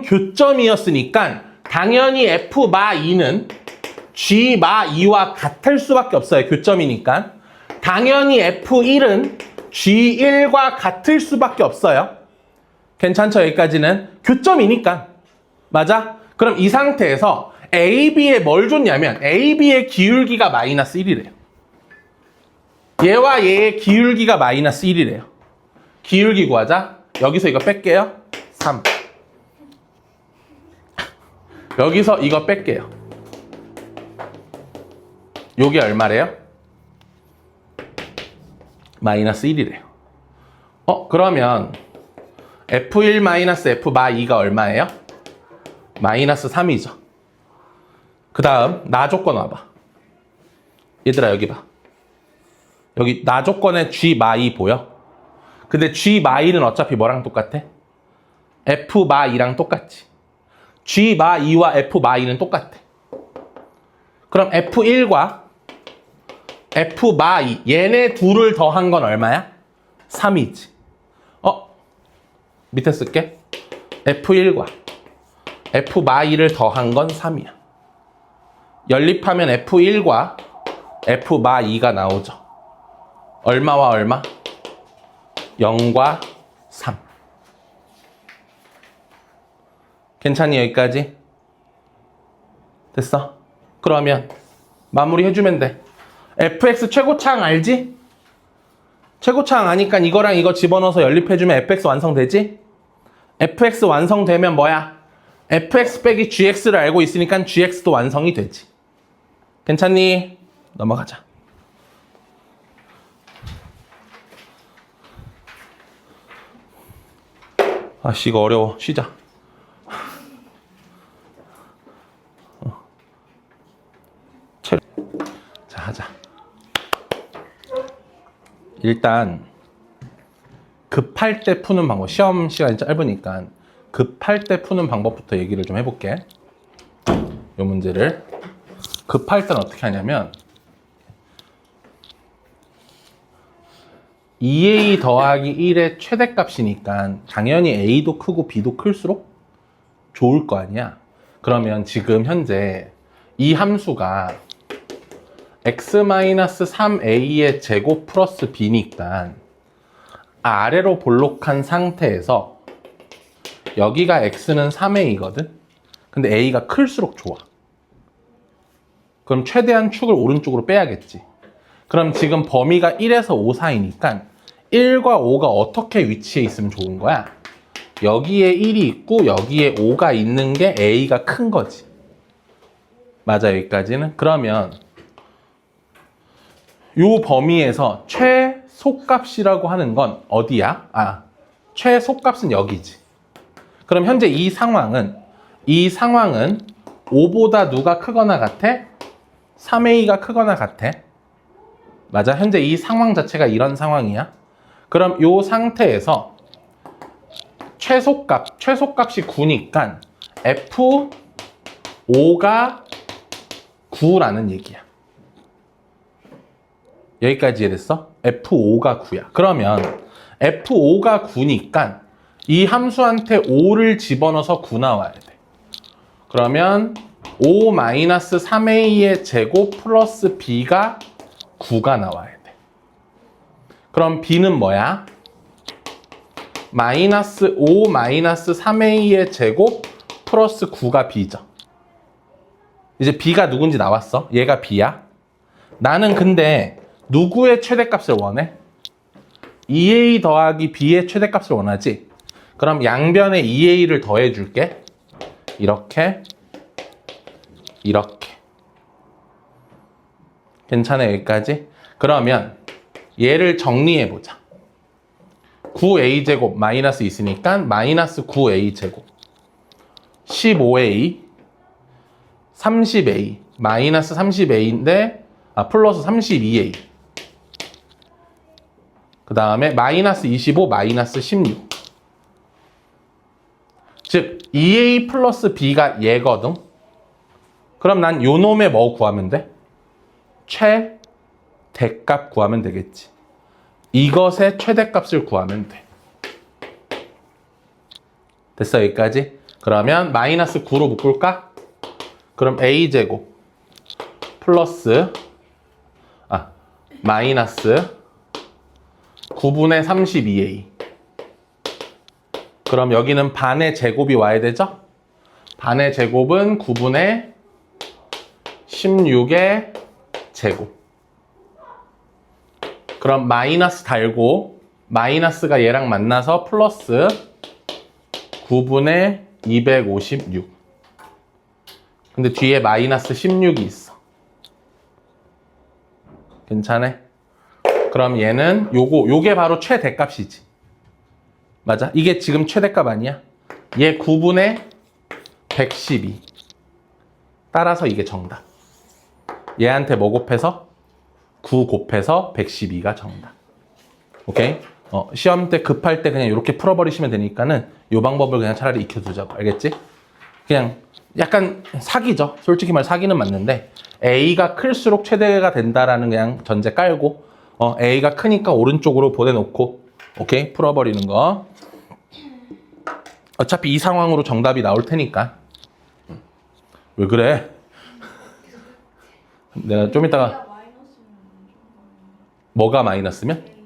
교점이었으니까 당연히 f 마 2는 g 마 2와 같을 수밖에 없어요. 교점이니까. 당연히 f1은 g1과 같을 수밖에 없어요. 괜찮죠? 여기까지는 교점이니까. 맞아? 그럼 이 상태에서 AB에 뭘 줬냐면 AB의 기울기가 마이너스 1이래요. 얘와 얘의 기울기가 마이너스 1이래요. 기울기 구하자. 여기서 이거 뺄게요. 3. 여기서 이거 뺄게요. 요게 얼마래요? 마이너스 1이래요. 그러면 F1 마이너스 F 마 2가 얼마예요? 마이너스 3이죠. 그 다음 나 조건 와봐. 얘들아 여기 봐. 여기 나 조건에 G 마 2 보여? 근데 G 마 2는 어차피 뭐랑 똑같아? F 마 2랑 똑같지. G 마 2와 F 마 2는 똑같아. 그럼 F1과 F 마 2 얘네 둘을 더한 건 얼마야? 3이지. 밑에 쓸게. F1과 F 마 2를 더한 건 3이야. 연립하면 F1과 F 마 2가 나오죠. 얼마와 얼마? 0과 3. 괜찮니? 여기까지? 됐어? 그러면 마무리 해주면 돼. fx 최고차항 알지? 최고차항 아니까 이거랑 이거 집어넣어서 연립해주면 fx 완성되지? fx 완성되면 뭐야? fx 빼기 gx를 알고 있으니까 gx도 완성이 되지. 괜찮니? 넘어가자. 아씨 이거 어려워. 쉬자. 자 하자. 일단 급할 때 푸는 방법. 시험 시간이 짧으니까 급할 때 푸는 방법부터 얘기를 좀 해볼게. 이 문제를 급할 때는 어떻게 하냐면 2a 더하기 1의 최대값이니까 당연히 a도 크고 b도 클수록 좋을 거 아니야. 그러면 지금 현재 이 함수가 x-3a의 제곱 플러스 b니까 아래로 볼록한 상태에서 여기가 x는 3a거든. 근데 a가 클수록 좋아. 그럼 최대한 축을 오른쪽으로 빼야겠지. 그럼 지금 범위가 1에서 5 사이니까 1과 5가 어떻게 위치해 있으면 좋은 거야? 여기에 1이 있고 여기에 5가 있는 게 a가 큰 거지. 맞아, 여기까지는? 그러면 요 범위에서 최소값이라고 하는 건 어디야? 최소값은 여기지. 그럼 현재 이 상황은 5보다 누가 크거나 같아? 3a가 크거나 같아? 맞아? 현재 이 상황 자체가 이런 상황이야. 그럼 요 상태에서 최소값이 9니까 F5가 9라는 얘기야. 여기까지 이해됐어? F5가 9야. 그러면 F5가 9니까 이 함수한테 5를 집어넣어서 9 나와야 돼. 그러면 5-3a의 제곱 플러스 b가 9가 나와야 돼. 그럼 b는 뭐야? 마이너스 5-3a의 제곱 플러스 9가 b죠. 이제 B가 누군지 나왔어. 얘가 B야. 나는 근데 누구의 최대값을 원해? 2A 더하기 B의 최대값을 원하지? 그럼 양변에 2A를 더해줄게. 이렇게. 괜찮아, 여기까지? 그러면 얘를 정리해보자. 9A제곱 마이너스 있으니까 마이너스 9A제곱 15A 30A 마이너스 30A인데 플러스 32A 그 다음에 마이너스 25 마이너스 16 즉 2A 플러스 B가 얘거든. 그럼 난 요 놈의 뭐 구하면 돼? 최대값 구하면 되겠지. 이것의 최대값을 구하면 돼. 됐어, 여기까지? 그러면 마이너스 9로 묶을까? 그럼 A제곱 플러스 마이너스 9분의 32A 그럼 여기는 반의 제곱이 와야 되죠? 반의 제곱은 9분의 16의 제곱 그럼 마이너스 달고 마이너스가 얘랑 만나서 플러스 9분의 256 근데 뒤에 마이너스 16이 있어. 괜찮아? 그럼 얘는 요게 바로 최대값이지. 맞아? 이게 지금 최대값 아니야? 얘 9분의 112 따라서 이게 정답. 얘한테 뭐 곱해서? 9 곱해서 112가 정답. 오케이? 시험 때 급할 때 그냥 이렇게 풀어버리시면 되니까는 이 방법을 그냥 차라리 익혀두자고. 알겠지? 그냥 약간 사기죠. 솔직히 말 사기는 맞는데 A가 클수록 최대가 된다라는 그냥 전제 깔고 A가 크니까 오른쪽으로 보내놓고 오케이? 풀어버리는 거. 어차피 이 상황으로 정답이 나올 테니까. 왜 그래? 내가 좀 이따가 뭐가 마이너스면?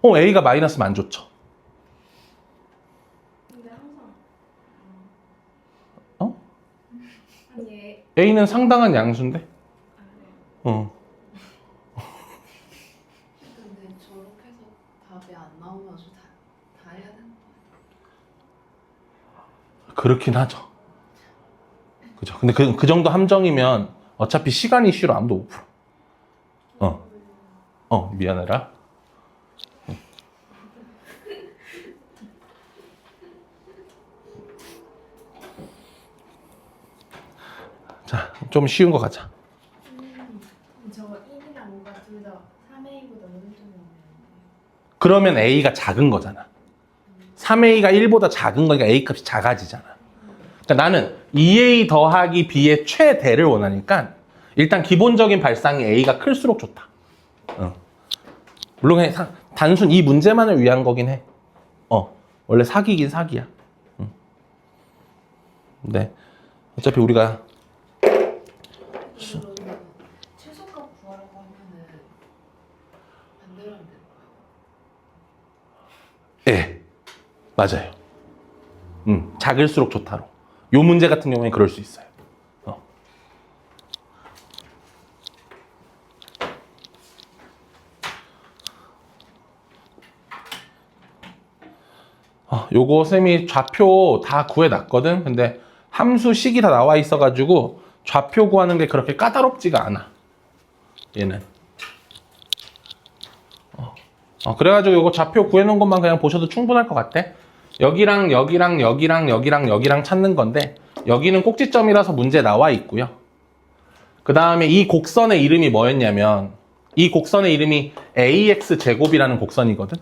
A가 마이너스면 안 좋죠. 근데 항상 어? 아니 A는 상당한 양수인데? 어. 근데 저렇게 해서 답이 안 나오면 다 해야 되는 거 아니야? 그렇긴 하죠. 그죠. 근데 그 정도 함정이면 어차피 시간 이슈로 아무도 못 풀어. 미안해라. 자, 좀 쉬운 거 가자. 저거 1이랑 5가 둘 다 3A보다 오른쪽에 오면 그러면 A가 작은 거잖아. 3A가 1보다 작은 거니까 A 값이 작아지잖아. 그러니까 나는 2A 더하기 B의 최대를 원하니까 일단 기본적인 발상이 A가 클수록 좋다. 물론 그냥 단순 이 문제만을 위한 거긴 해. 원래 사기긴 사기야. 네. 어차피 우리가 그러면 최소값 구하라고 하면은 반대로 하면 되는 거야? 예, 맞아요. 작을수록 좋다로. 요 문제 같은 경우에는 그럴 수 있어요. 요거 쌤이 좌표 다 구해놨거든. 근데 함수 식이 다 나와 있어가지고 좌표 구하는 게 그렇게 까다롭지가 않아. 얘는. 그래가지고 요거 좌표 구해놓은 것만 그냥 보셔도 충분할 것 같아. 여기랑 여기랑 여기랑 여기랑 여기랑 찾는 건데 여기는 꼭지점이라서 문제 나와 있고요. 그 다음에 이 곡선의 이름이 뭐였냐면 이 곡선의 이름이 AX 제곱이라는 곡선이거든.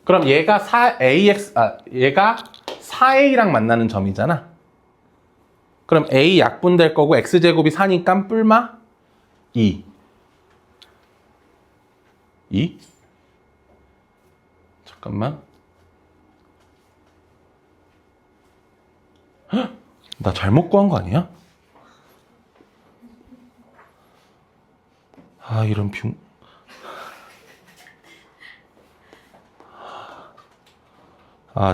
그럼 얘가 4A랑 만나는 점이잖아. 그럼 A 약분될 거고 X제곱이 4니까 뿔마 2. 2? 잠깐만. 헉, 나 잘못 구한 거 아니야? 이런 뷰.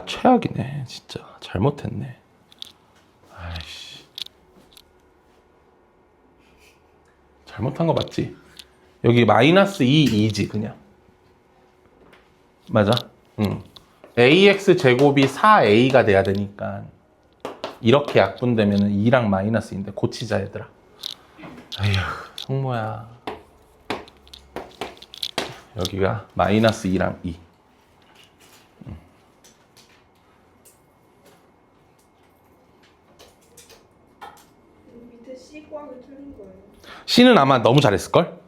최악이네. 진짜. 잘못했네. 아이씨. 잘못한 거 맞지? 여기 마이너스 2지 그냥. 맞아? 응. ax 제곱이 4a가 돼야 되니까 이렇게 약분되면 2랑 마이너스인데 고치자 얘들아. 아휴 성모야. 여기가 마이너스 2랑 2. 밑에 C 구하기 틀린 거예요. C는 아마 너무 잘했을걸?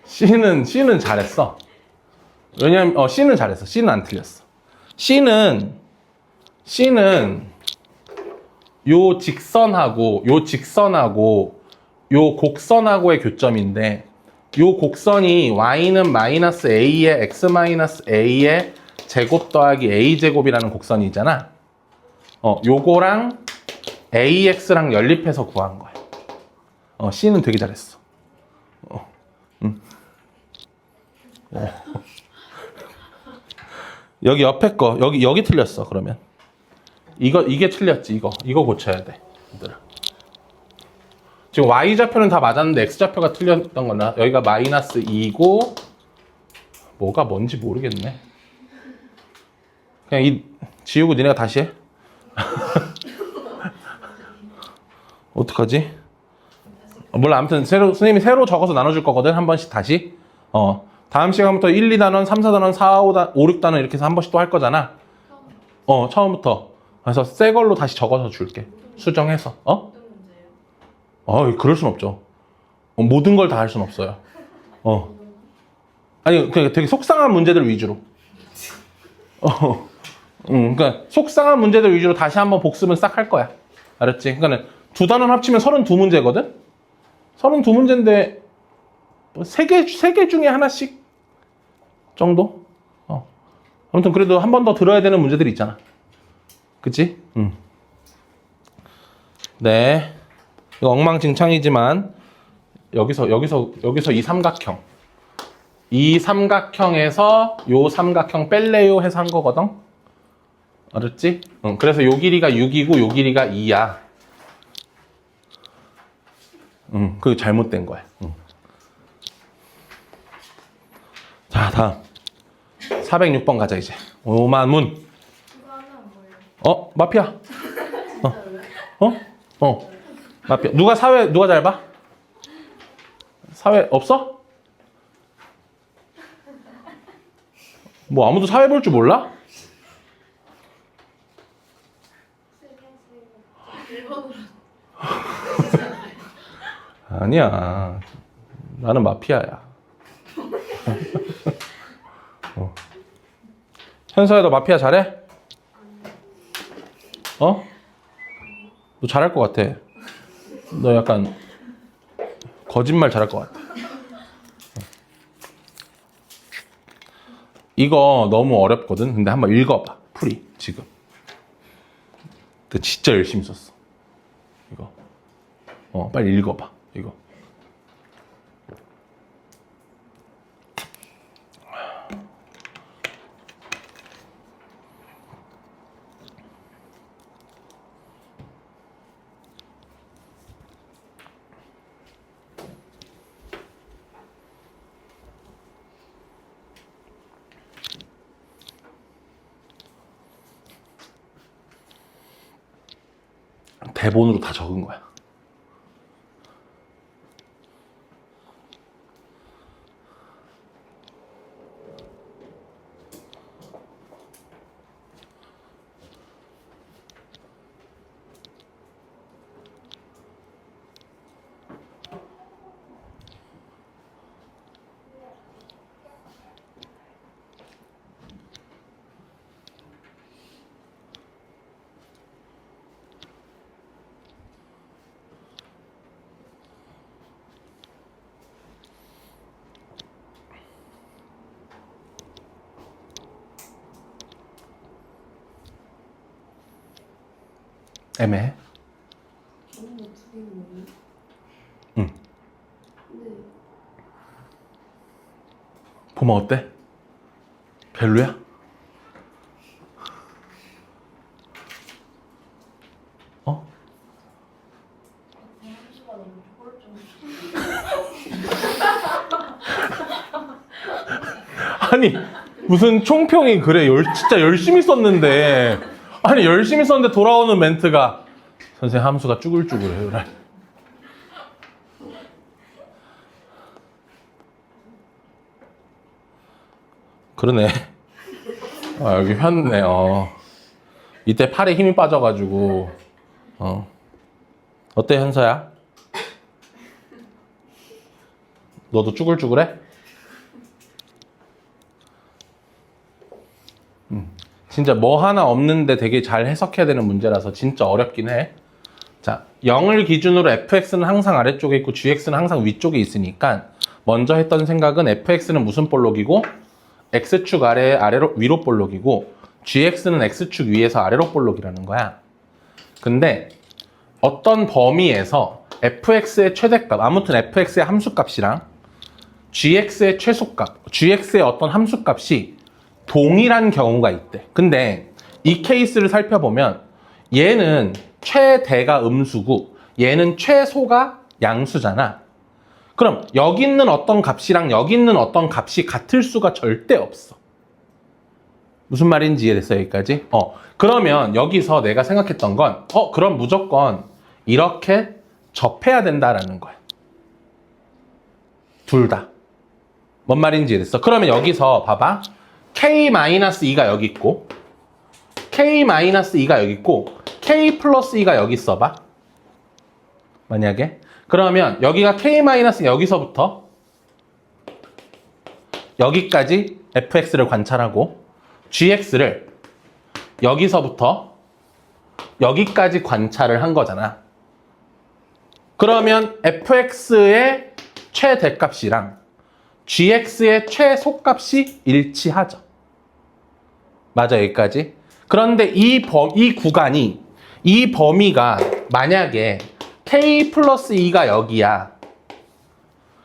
C는 잘했어. 왜냐면 C는 잘했어. C는 안 틀렸어. C는 요 직선하고 요 곡선하고의 교점인데 요 곡선이 y는 마이너스 a의 x 마이너스 a의 제곱 더하기 a 제곱이라는 곡선이잖아. 요거랑 ax랑 연립해서 구한 거야. C는 되게 잘했어. 여기 옆에 거 여기 틀렸어. 그러면 이게 틀렸지. 이거 고쳐야 돼. 얘들아. 지금 y 좌표는 다 맞았는데 x 좌표가 틀렸던 거나 여기가 마이너스 2고 뭐가 뭔지 모르겠네. 그냥 지우고 니네가 다시 해. 어떡하지? 몰라. 아무튼 선생님이 새로 적어서 나눠줄 거거든. 한 번씩 다시. 다음 시간부터 1, 2단원, 3, 4단원, 4, 5, 6단원 이렇게 해서 한 번씩 또 할 거잖아. 처음부터. 그래서 새 걸로 다시 적어서 줄게. 수정해서. 어떤 문제예요? 그럴 순 없죠. 모든 걸 다 할 순 없어요. 아니, 되게 속상한 문제들 위주로. 그러니까 속상한 문제들 위주로 다시 한번 복습은 싹 할 거야. 알았지? 그러니까 두 단원 합치면 32문제거든? 32문제인데, 뭐 3개 중에 하나씩 정도? 아무튼 그래도 한 번 더 들어야 되는 문제들이 있잖아. 그치? 네. 이거 엉망진창이지만, 여기서 이 삼각형. 이 삼각형에서 요 삼각형 뺄래요 해서 한 거거든? 알았지? 그래서 요 길이가 6이고 요 길이가 2야. 그게 잘못된 거야. 자, 다음. 406번 가자, 이제. 오만문. 이거 하면 뭐예요? 마피아. 마피아. 누가 잘 봐? 사회 없어? 뭐 아무도 사회 볼 줄 몰라? 1번으로 아니야. 나는 마피아야. 현서야, 너 마피아 잘해? 너 잘할 것 같아. 너 약간 거짓말 잘할 것 같아. 이거 너무 어렵거든. 근데 한번 읽어봐. 풀이 지금. 근데 진짜 열심히 썼어. 이거. 빨리 읽어봐. 이거. 대본으로 다 적은 거야. 애매해? 저는 어떻게 뭐예요? 응. 네. 보면 어때? 별로야? 아니 무슨 총평이 그래 진짜 열심히 썼는데 아니 열심히 썼는데 돌아오는 멘트가 선생님 함수가 쭈글쭈글해요. 그래. 그러네. 아 여기 폈네. 이때 팔에 힘이 빠져가지고 어때 현서야? 너도 쭈글쭈글해? 진짜 뭐 하나 없는데 되게 잘 해석해야 되는 문제라서 진짜 어렵긴 해. 자, 0을 기준으로 fx는 항상 아래쪽에 있고 gx는 항상 위쪽에 있으니까 먼저 했던 생각은 fx는 무슨 볼록이고 x축 아래로 위로 볼록이고 gx는 x축 위에서 아래로 볼록이라는 거야. 근데 어떤 범위에서 fx의 최대값, 아무튼 fx의 함수값이랑 gx의 최소값, gx의 어떤 함수값이 동일한 경우가 있대. 근데 이 케이스를 살펴보면 얘는 최대가 음수고 얘는 최소가 양수잖아. 그럼 여기 있는 어떤 값이랑 여기 있는 어떤 값이 같을 수가 절대 없어. 무슨 말인지 이해됐어 여기까지? 그러면 여기서 내가 생각했던 건 그럼 무조건 이렇게 접해야 된다라는 거야. 둘 다. 뭔 말인지 이해됐어? 그러면 여기서 봐봐. K-2가 여기 있고 K-2가 여기 있고 K 플러스 2가 여기 있어봐. 만약에 그러면 여기가 K-2 여기서부터 여기까지 fx를 관찰하고 gx를 여기서부터 여기까지 관찰을 한 거잖아. 그러면 fx의 최대값이랑 gx의 최소값이 일치하죠. 맞아 여기까지? 그런데 이 구간이 이 범위가 만약에 k 플러스 2가 여기야.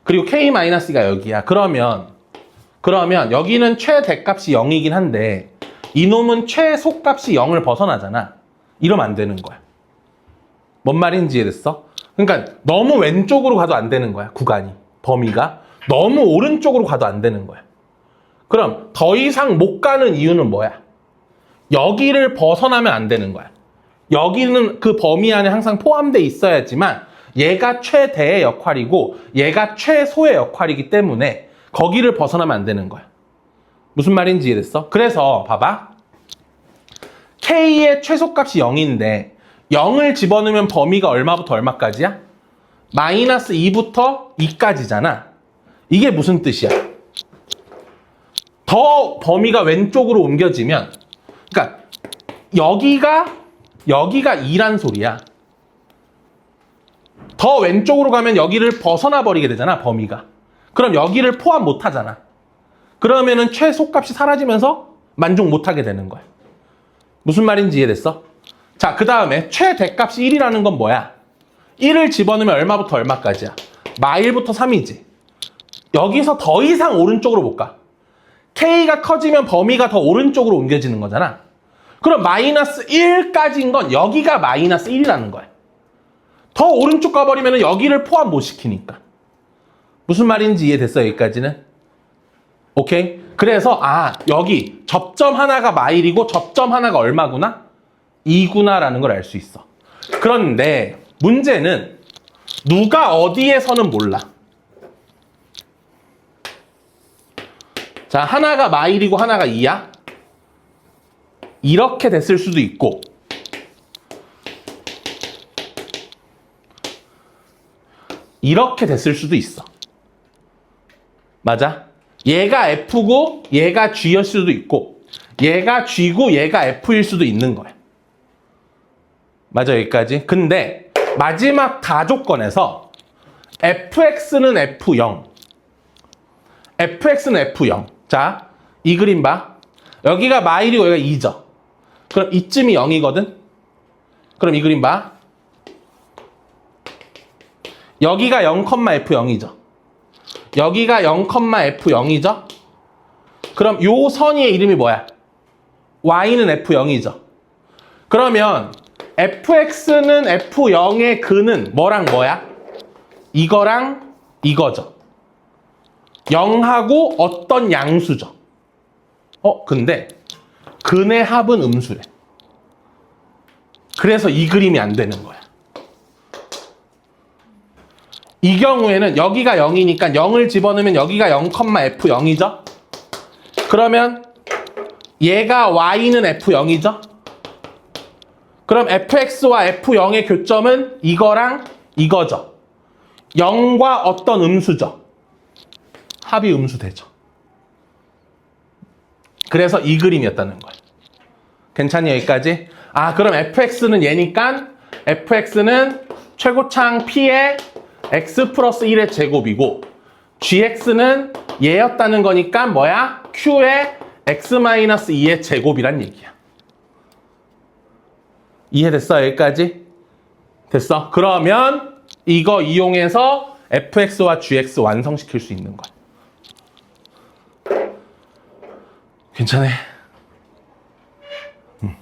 그리고 k-2가 여기야. 그러면 여기는 최대값이 0이긴 한데 이놈은 최소값이 0을 벗어나잖아. 이러면 안 되는 거야. 뭔 말인지 이해됐어? 그러니까 너무 왼쪽으로 가도 안 되는 거야. 구간이. 범위가. 너무 오른쪽으로 가도 안 되는 거야. 그럼 더 이상 못 가는 이유는 뭐야? 여기를 벗어나면 안 되는 거야. 여기는 그 범위 안에 항상 포함되어 있어야지만 얘가 최대의 역할이고 얘가 최소의 역할이기 때문에 거기를 벗어나면 안 되는 거야. 무슨 말인지 이해됐어? 그래서 봐봐. K의 최소값이 0인데 0을 집어넣으면 범위가 얼마부터 얼마까지야? 마이너스 2부터 2까지잖아. 이게 무슨 뜻이야? 더 범위가 왼쪽으로 옮겨지면 그러니까 여기가 2란 소리야. 더 왼쪽으로 가면 여기를 벗어나 버리게 되잖아, 범위가. 그럼 여기를 포함 못 하잖아. 그러면은 최소값이 사라지면서 만족 못 하게 되는 거야. 무슨 말인지 이해됐어? 자, 그 다음에 최대값이 1이라는 건 뭐야? 1을 집어넣으면 얼마부터 얼마까지야? 마1부터 3이지. 여기서 더 이상 오른쪽으로 못 가. K가 커지면 범위가 더 오른쪽으로 옮겨지는 거잖아. 그럼 마이너스 1까지인 건 여기가 마이너스 1이라는 거야. 더 오른쪽 가버리면 여기를 포함 못 시키니까. 무슨 말인지 이해됐어 여기까지는? 오케이? 그래서 여기 접점 하나가 마일이고 접점 하나가 얼마구나? 2구나 라는 걸 알 수 있어. 그런데 문제는 누가 어디에서는 몰라. 자, 하나가 마일이고 하나가 2야? 이렇게 됐을 수도 있고 이렇게 됐을 수도 있어. 맞아? 얘가 F고 얘가 G였을 수도 있고 얘가 G고 얘가 F일 수도 있는 거야. 맞아 여기까지? 근데 마지막 다조건에서 fx는 f0 fx는 f0 자, 이 그림 봐. 여기가 마일이고 여기가 2죠. 그럼 이쯤이 0이거든? 그럼 이 그림 봐. 여기가 0,f0이죠. 여기가 0,f0이죠. 그럼 요 선의의 이름이 뭐야? y는 f0이죠. 그러면 fx는 f0의 근은 뭐랑 뭐야? 이거랑 이거죠. 0하고 어떤 양수죠. 근데 근의 합은 음수래. 그래서 이 그림이 안 되는 거야. 이 경우에는 여기가 0이니까 0을 집어넣으면 여기가 0,F0이죠. 그러면 얘가 y는 F0이죠. 그럼 fx와 f0의 교점은 이거랑 이거죠. 0과 어떤 음수죠. 합이 음수 되죠. 그래서 이 그림이었다는 거예요. 괜찮니 여기까지? 그럼 fx는 얘니까 fx는 최고창 p의 x 플러스 1의 제곱이고 gx는 얘였다는 거니까 뭐야? q의 x 마이너스 2의 제곱이란 얘기야. 이해됐어? 여기까지? 됐어? 그러면 이거 이용해서 fx와 gx 완성시킬 수 있는 거야. 괜찮아? 응.